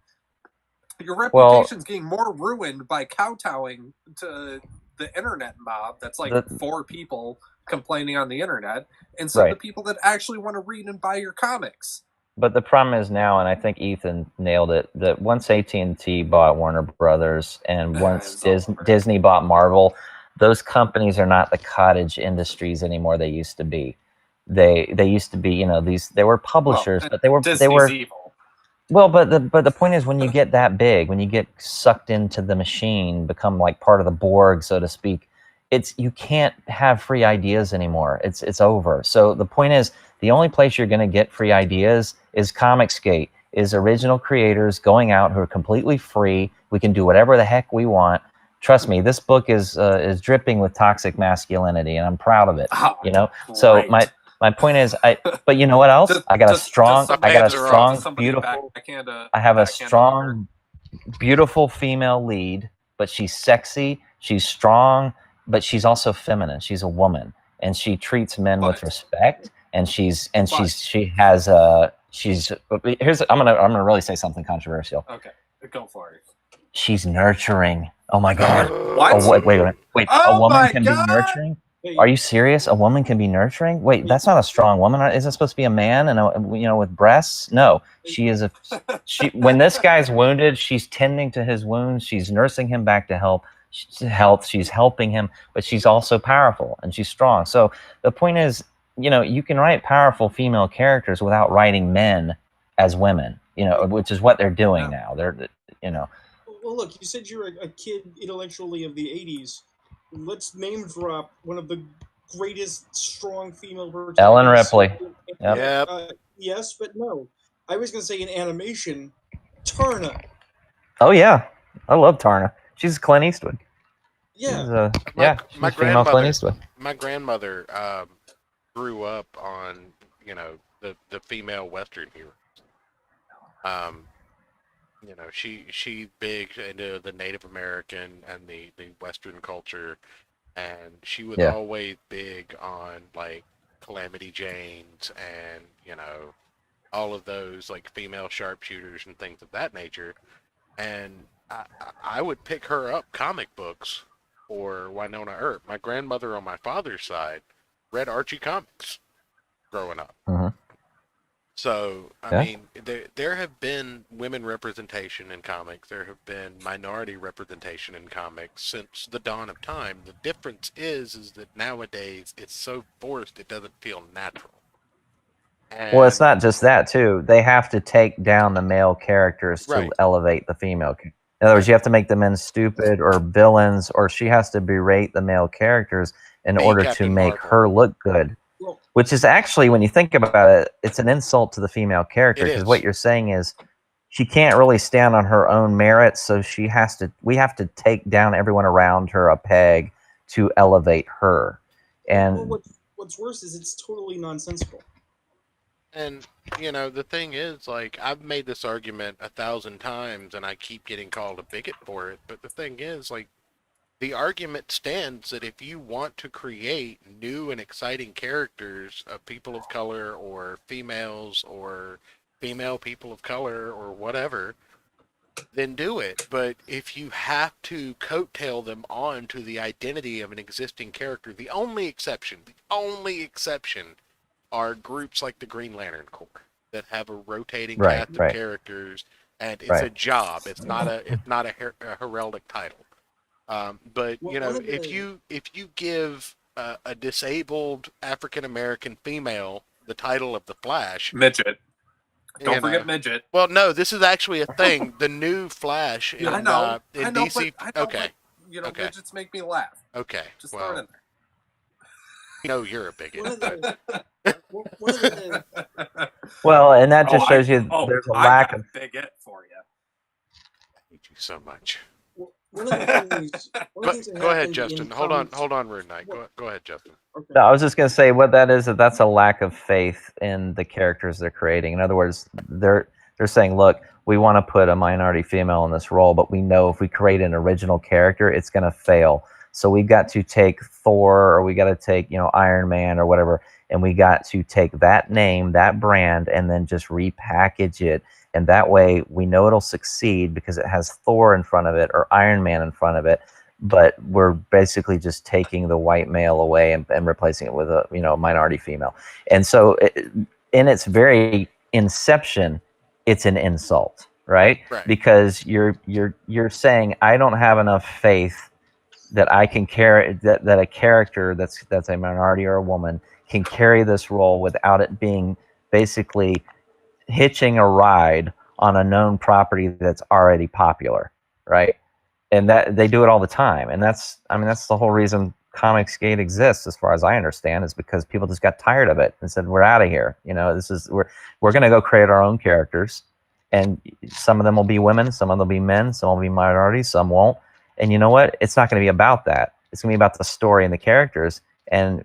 Your reputation's getting more ruined by kowtowing to the internet mob that's like 4 people complaining on the internet instead of the people that actually want to read and buy your comics. But the problem is now, and I think Ethan nailed it, that once AT&T bought Warner Brothers and once Disney bought Marvel, those companies are not the cottage industries anymore they used to be. They used to be, they were publishers, but they were evil. Well, but the point is, when you get that big, when you get sucked into the machine, become like part of the Borg, so to speak, you can't have free ideas anymore. It's over. So the point is, the only place you're going to get free ideas is Comicsgate, is original creators going out who are completely free. We can do whatever the heck we want. Trust me, this book is dripping with toxic masculinity, and I'm proud of it. You know, so Great. my point is, but you know what else? I got a strong, beautiful. I have a strong, beautiful female lead, but she's sexy, she's strong, but she's also feminine. She's a woman, and she treats men with respect. And she's I'm gonna really say something controversial. Okay, go for it. She's nurturing. Oh my God. What? Oh, wait. Oh a woman my can God! be nurturing? Are you serious? A woman can be nurturing? Wait, that's not a strong woman. Isn't it supposed to be a man and with breasts? No, she is when this guy's wounded, she's tending to his wounds. She's nursing him back to health. She's helping him, but she's also powerful and she's strong. So the point is, you can write powerful female characters without writing men as women, which is what they're doing now. Well, look, you said you're a kid intellectually of the 80s. Let's name drop one of the greatest strong female protagonists. Ellen Ripley. Yep. Yes, but no. I was going to say in animation, Tarna. Oh, yeah. I love Tarna. She's Clint Eastwood. Yeah. She's female Clint Eastwood. My grandmother grew up on, the female Western heroes. She big into the Native American and the Western culture, and she was always big on like Calamity Janes and all of those like female sharpshooters and things of that nature. And I would pick her up comic books for Winona Earp. My grandmother on my father's side read Archie comics growing up. Mm-hmm. So, I mean, there have been women representation in comics. There have been minority representation in comics since the dawn of time. The difference is that nowadays it's so forced it doesn't feel natural. Well, it's not just that, too. They have to take down the male characters to elevate the female. In other words, you have to make the men stupid or villains, or she has to berate the male characters in order to make her look good. Which is actually, when you think about it, it's an insult to the female character, because what you're saying is she can't really stand on her own merits, so we have to take down everyone around her a peg to elevate her. And what's worse is it's totally nonsensical. And, the thing is, like, I've made this argument 1,000 times, and I keep getting called a bigot for it, but the thing is, like, the argument stands that if you want to create new and exciting characters of people of color or females or female people of color or whatever, then do it. But if you have to coattail them on to the identity of an existing character, the only exception are groups like the Green Lantern Corps that have a rotating cast of characters, and it's a job. It's not a heraldic title. But if you give a disabled African American female the title of the Flash, midget. Don't forget midget. Well, no, this is actually a thing. The new Flash in, I know, DC. Okay. Midgets make me laugh. Okay. Just throw it in there. You're a bigot. Well, and that just shows you there's a lack of bigot for you. I hate you so much. One of the things, go ahead, Justin. Hold on, Rune Knight. Go ahead, Justin. Okay. No, I was just going to say what that is. That's a lack of faith in the characters they're creating. In other words, they're saying, look, we want to put a minority female in this role, but we know if we create an original character, it's going to fail. So we've got to take Thor, or we got to take Iron Man or whatever, and we got to take that name, that brand, and then just repackage it. And that way we know it'll succeed because it has Thor in front of it or Iron Man in front of it. But we're basically just taking the white male away and replacing it with a minority female. And so in its very inception, it's an insult, right? Because you're saying, I don't have enough faith that I can carry that a character that's a minority or a woman can carry this role without it being basically hitching a ride on a known property that's already popular, right? And that they do it all the time, and that's the whole reason Comicsgate exists, as far as I understand, is because people just got tired of it and said, "We're out of here." You know, we're going to go create our own characters, and some of them will be women, some of them will be men, some will be minorities, some won't. And you know what? It's not going to be about that. It's going to be about the story and the characters, and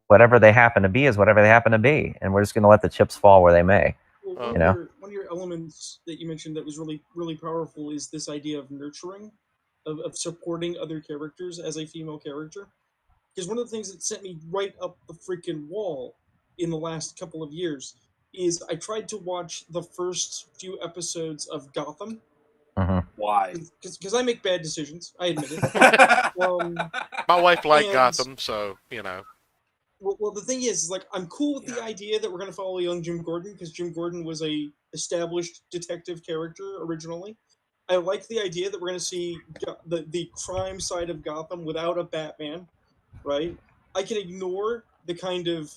whatever they happen to be is whatever they happen to be, and we're just going to let the chips fall where they may. Well, You know? one of your elements that you mentioned that was really, really powerful is this idea of nurturing, of supporting other characters as a female character. Because one of the things that sent me right up the freaking wall in the last couple of years is I tried to watch the first few episodes of Gotham. Why? Because I make bad decisions, I admit it. My wife liked and- Gotham, so you know. Well, the thing is like, I'm cool with the idea that we're going to follow young Jim Gordon, because Jim Gordon was a established detective character originally. I like the idea that we're going to see the crime side of Gotham without a Batman, right? I can ignore the kind of,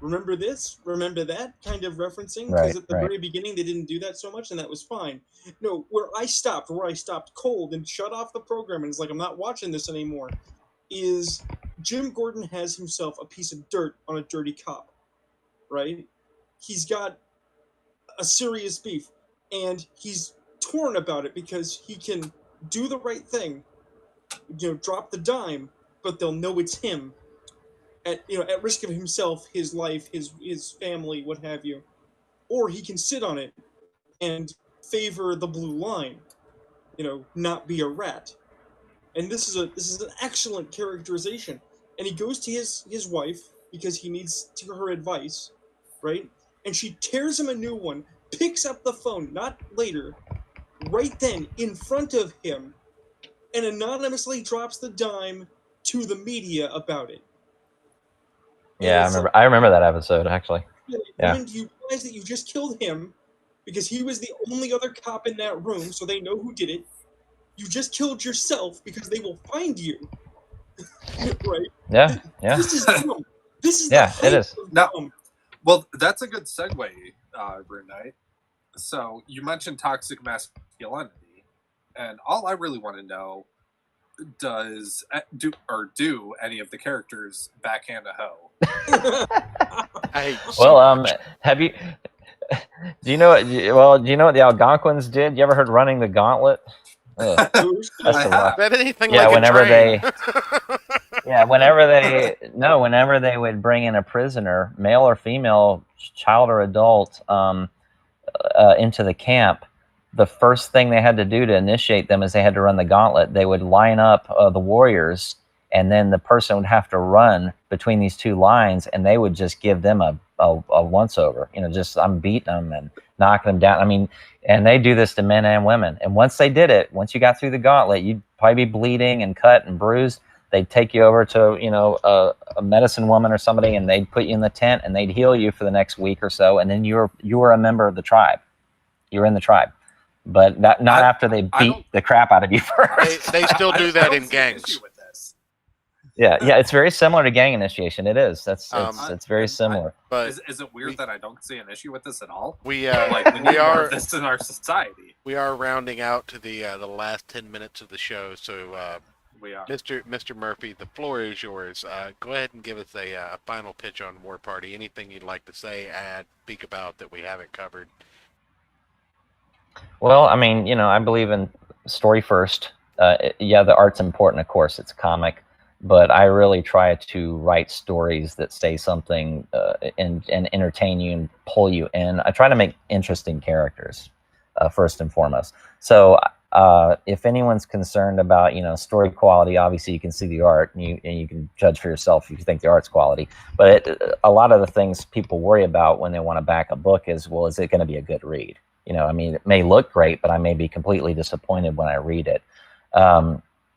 remember this, remember that kind of referencing, because at the very beginning they didn't do that so much, and that was fine. No, where I stopped cold and shut off the program, and it's like, I'm not watching this anymore, is Jim Gordon has himself a piece of dirt on a dirty cop, right? He's got a serious beef, and he's torn about it because he can do the right thing, drop the dime, but they'll know it's him at risk of himself, his life, his family, what have you. Or he can sit on it and favor the blue line, not be a rat. And this is an excellent characterization. And he goes to his wife because he needs her advice, right? And she tears him a new one, picks up the phone, not later, right then in front of him, and anonymously drops the dime to the media about it. Yeah, I remember that episode, actually. Yeah. And you realize that you just killed him because he was the only other cop in that room, so they know who did it. You just killed yourself because they will find you. Right? Yeah. This is dumb. This is it is. No. Well, that's a good segue, Green Knight. So you mentioned toxic masculinity, and all I really want to know, do any of the characters backhand a hoe? Have you? Do you know what the Algonquins did? You ever heard running the gauntlet? Ugh, Anything yeah, like whenever a train. whenever they would bring in a prisoner, male or female, child or adult, into the camp, the first thing they had to do to initiate them is they had to run the gauntlet. They would line up the warriors, and then the person would have to run between these two lines, and they would just give them a once over. I'm beating them and knocking them down. I mean, and they do this to men and women. And once they did it, once you got through the gauntlet, you'd probably be bleeding and cut and bruised. They'd take you over to a medicine woman or somebody, and they'd put you in the tent, and they'd heal you for the next week or so, and then you were a member of the tribe. You were in the tribe. But not after they beat the crap out of you first. They still do that in gangs. Yeah, it's very similar to gang initiation. It is. It's very similar. But is it weird that I don't see an issue with this at all? We we are this in our society. We are rounding out to the last 10 minutes of the show, so we are. Mr. Murphy, the floor is yours. Go ahead and give us a final pitch on War Party. Anything you'd like to say, add, speak about that we haven't covered. Well, I mean, I believe in story first. The art's important, of course. It's a comic. But I really try to write stories that say something and entertain you and pull you in. I try to make interesting characters, first and foremost. So if anyone's concerned about story quality, obviously you can see the art and you can judge for yourself if you think the art's quality. But a lot of the things people worry about when they want to back a book is it going to be a good read? It may look great, but I may be completely disappointed when I read it.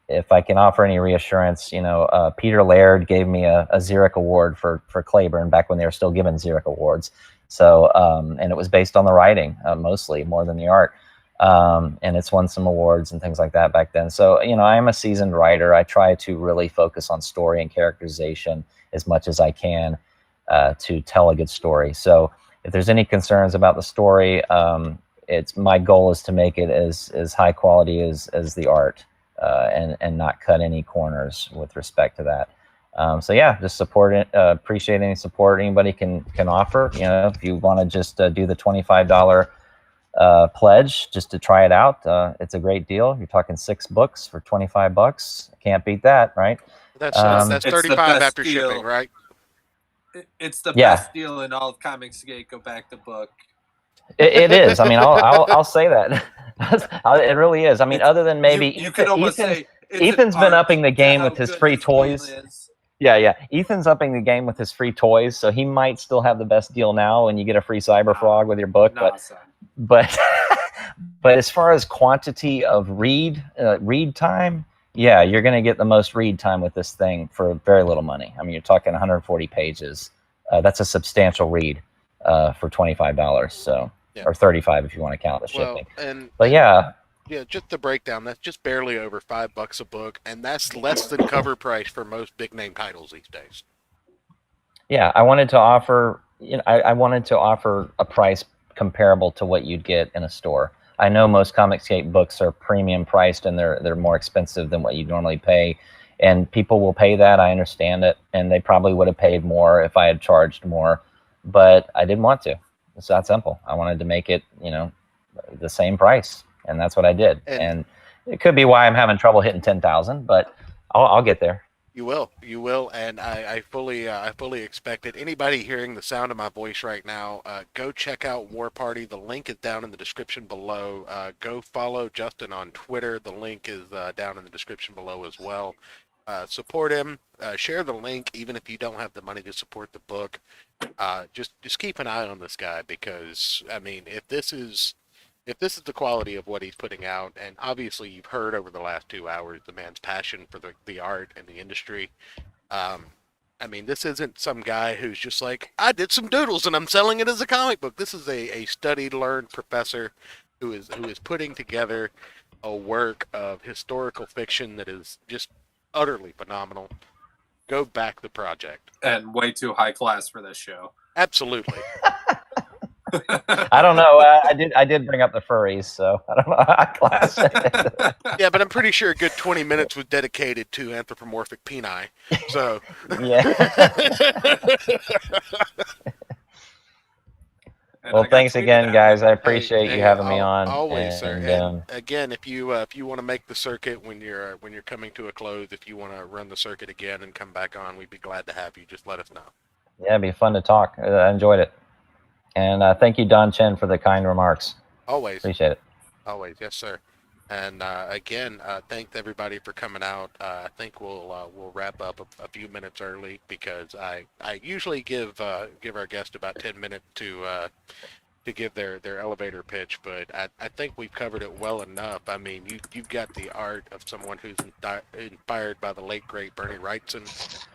If I can offer any reassurance, Peter Laird gave me a Xeric Award for Claiborne back when they were still giving Xeric Awards. So, and it was based on the writing mostly, more than the art. And it's won some awards and things like that back then. So, I am a seasoned writer. I try to really focus on story and characterization as much as I can to tell a good story. So if there's any concerns about the story, my goal is to make it as high quality as the art. and not cut any corners with respect to that. So yeah, just support it. Appreciate any support anybody can offer. You know, if you want to just do the $25 pledge just to try it out, it's a great deal. You're talking 6 books for $25. Can't beat that, right? That's It's the 35 best after deal. shipping, right? It's the Yeah. best deal in all of Comicsgate. Go back the book. It is. I mean, I'll say that. It really is. I mean, other than maybe you could almost say it's an Ethan's been art upping the to game how with his good free this deal toys. is. Yeah. Ethan's upping the game with his free toys, so he might still have the best deal now, and you get a free Cyberfrog with your book. Nah, son. But but as far as quantity of read time, yeah, you're going to get the most read time with this thing for very little money. I mean, you're talking 140 pages. That's a substantial read for $25. So. Yeah. Or 35 if you want to count the Well, shipping. But yeah, just the breakdown. That's just barely over $5 a book, and that's less than cover price for most big name titles these days. yeah, I wanted to offer. I wanted to offer a price comparable to what you'd get in a store. I know most Comicsgate books are premium priced and they're more expensive than what you normally pay, and people will pay that. I understand it, and they probably would have paid more if I had charged more, but I didn't want to. It's that simple. I wanted to make it, the same price, and that's what I did. And it could be why I'm having trouble hitting 10,000, but I'll get there. You will, and I fully expect it. Anybody hearing the sound of my voice right now, go check out War Party. The link is down in the description below. Go follow Justin on Twitter. The link is down in the description below as well. Support him. Share the link, even if you don't have the money to support the book. Just keep an eye on this guy, because I mean, if this is the quality of what he's putting out, and obviously you've heard over the last 2 hours the man's passion for the art and the industry. I mean, this isn't some guy who's just like, I did some doodles and I'm selling it as a comic book. This is a studied, learned professor who is putting together a work of historical fiction that is just utterly phenomenal. Go back the project. And way too high class for this show. Absolutely. I don't know. I did bring up the furries, so I don't know how class. Yeah, but I'm pretty sure a good 20 minutes was dedicated to anthropomorphic peni. So Yeah. Well, I got thanks tweeted again, at. guys. I appreciate Hey, you having me on. always, sir. And, And again, if you want to make the circuit when you're coming to a close, if you want to run the circuit again and come back on, we'd be glad to have you. Just let us know. yeah, it'd be fun to talk. I enjoyed it. And thank you, Don Chen, for the kind remarks. Always. Appreciate it. Always, yes, sir. And again, thanks everybody for coming out. I think we'll wrap up a few minutes early, because I usually give our guest about 10 minutes to give their elevator pitch, but I think we've covered it well enough. I mean, you've got the art of someone who's inspired by the late great Bernie Wrightson.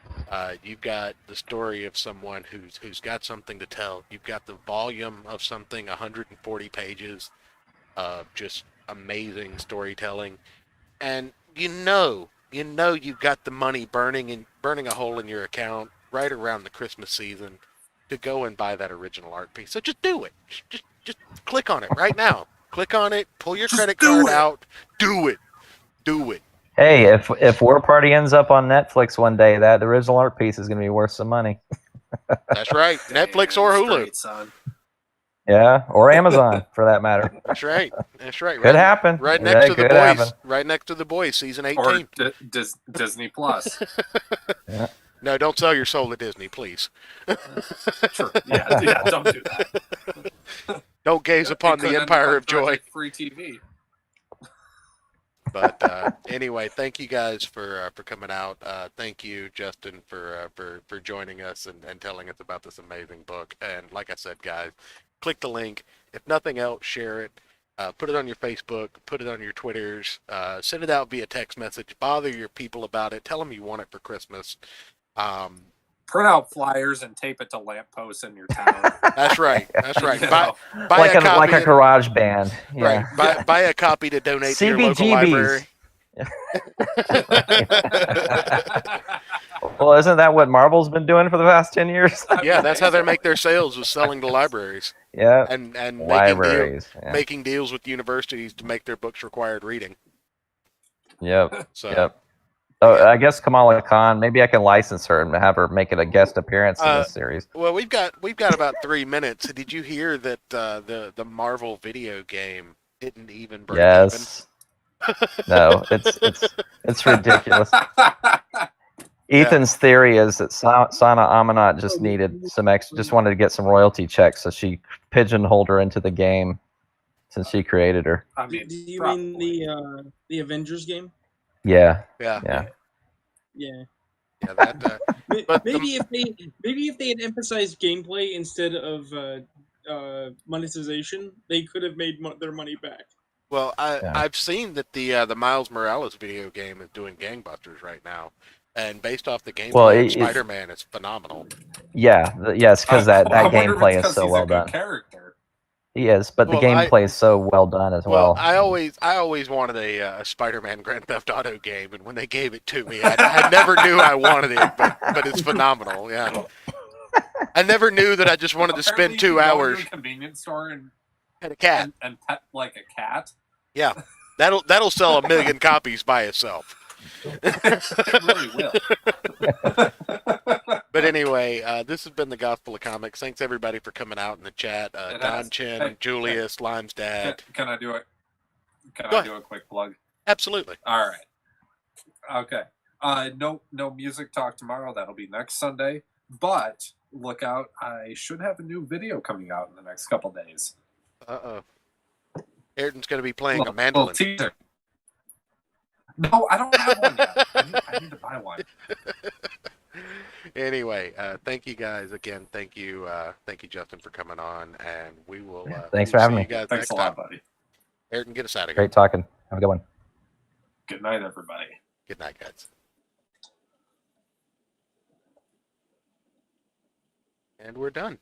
You've got the story of someone who's got something to tell. You've got the volume of something, 140 pages of just amazing storytelling, and you've got the money burning a hole in your account right around the Christmas season to go and buy that original art piece. So just do it. Just click on it right now. Click on it. Pull your credit card out. Do it. Do it. Hey, if War Party ends up on Netflix one day, that original art piece is going to be worth some money. That's right. Netflix or Damn Hulu. straight, son. Yeah, or Amazon for that matter. That's right. That's right. Could happen. Right Yeah, next to the could boys. happen. Right next to the boys. Season Or 18. Disney Plus. No, don't sell your soul to Disney, please. Sure. Yeah, don't do that. Don't gaze upon It could the end empire up of joy. on Free TV. But anyway, thank you guys for coming out. Thank you, Justin, for joining us and telling us about this amazing book. And like I said, guys, click the link. If nothing else, share it. Put it on your Facebook. Put it on your Twitters. Send it out via text message. Bother your people about it. Tell them you want it for Christmas. Print out flyers and tape it to lampposts in your town. That's right. That's right. You Buy Like a copy. like a garage band. Yeah. Right. Buy a copy to donate to your local library. Well, isn't that what Marvel's been doing for the past 10 years? Yeah, that's how they make their sales, was selling to libraries Yeah. and Libraries. Yeah. making deals with universities to make their books required reading. Yep. So Yep. So I guess Kamala Khan. Maybe I can license her and have her make it a guest appearance in this series. well, we've got about 3 minutes. Did you hear that the Marvel video game didn't even break Yes. No, it's ridiculous. Ethan's theory is that Sana Amanat just needed just wanted to get some royalty checks, so she pigeonholed her into the game since she created her. I Do mean, you probably. mean the Avengers game? Yeah. Yeah. Yeah. Yeah. Yeah, that. But Maybe if they had emphasized gameplay instead of monetization, they could have made their money back. Well, Yeah. I've seen that the Miles Morales video game is doing gangbusters right now, and based off the gameplay, Well, of Spider-Man is phenomenal. Yeah. Yes, because that I wonder if gameplay it's is 'cause so he's well a good done. character. Yes, but the Well, gameplay is so well done as well. I always wanted a Spider-Man Grand Theft Auto game, and when they gave it to me, I never knew I wanted it, but it's phenomenal. Yeah, I never knew that I just wanted to Apparently spend you 2 go to hours a convenience store and at a cat. and pet like a cat. Yeah, that'll sell 1 million copies by itself. It really will. But anyway, this has been the Gospel of Comics. Thanks everybody for coming out in the chat. It Don has. Chin, Hey, Julius, Lime's dad. Can I do it? Can Go I ahead. do a quick plug? Absolutely. All right. Okay. No music talk tomorrow. That'll be next Sunday. But look out! I should have a new video coming out in the next couple days. Ayrton's going to be playing a Little mandolin. teaser. No, I don't have one yet. I need to buy one. Anyway, thank you guys again. Thank you, Justin, for coming on, and we will. Thanks we'll for see having you me. guys Thanks next a lot, time. buddy. Ayrton, get us out of here. Great talking. Have a good one. Good night, everybody. Good night, guys. And we're done.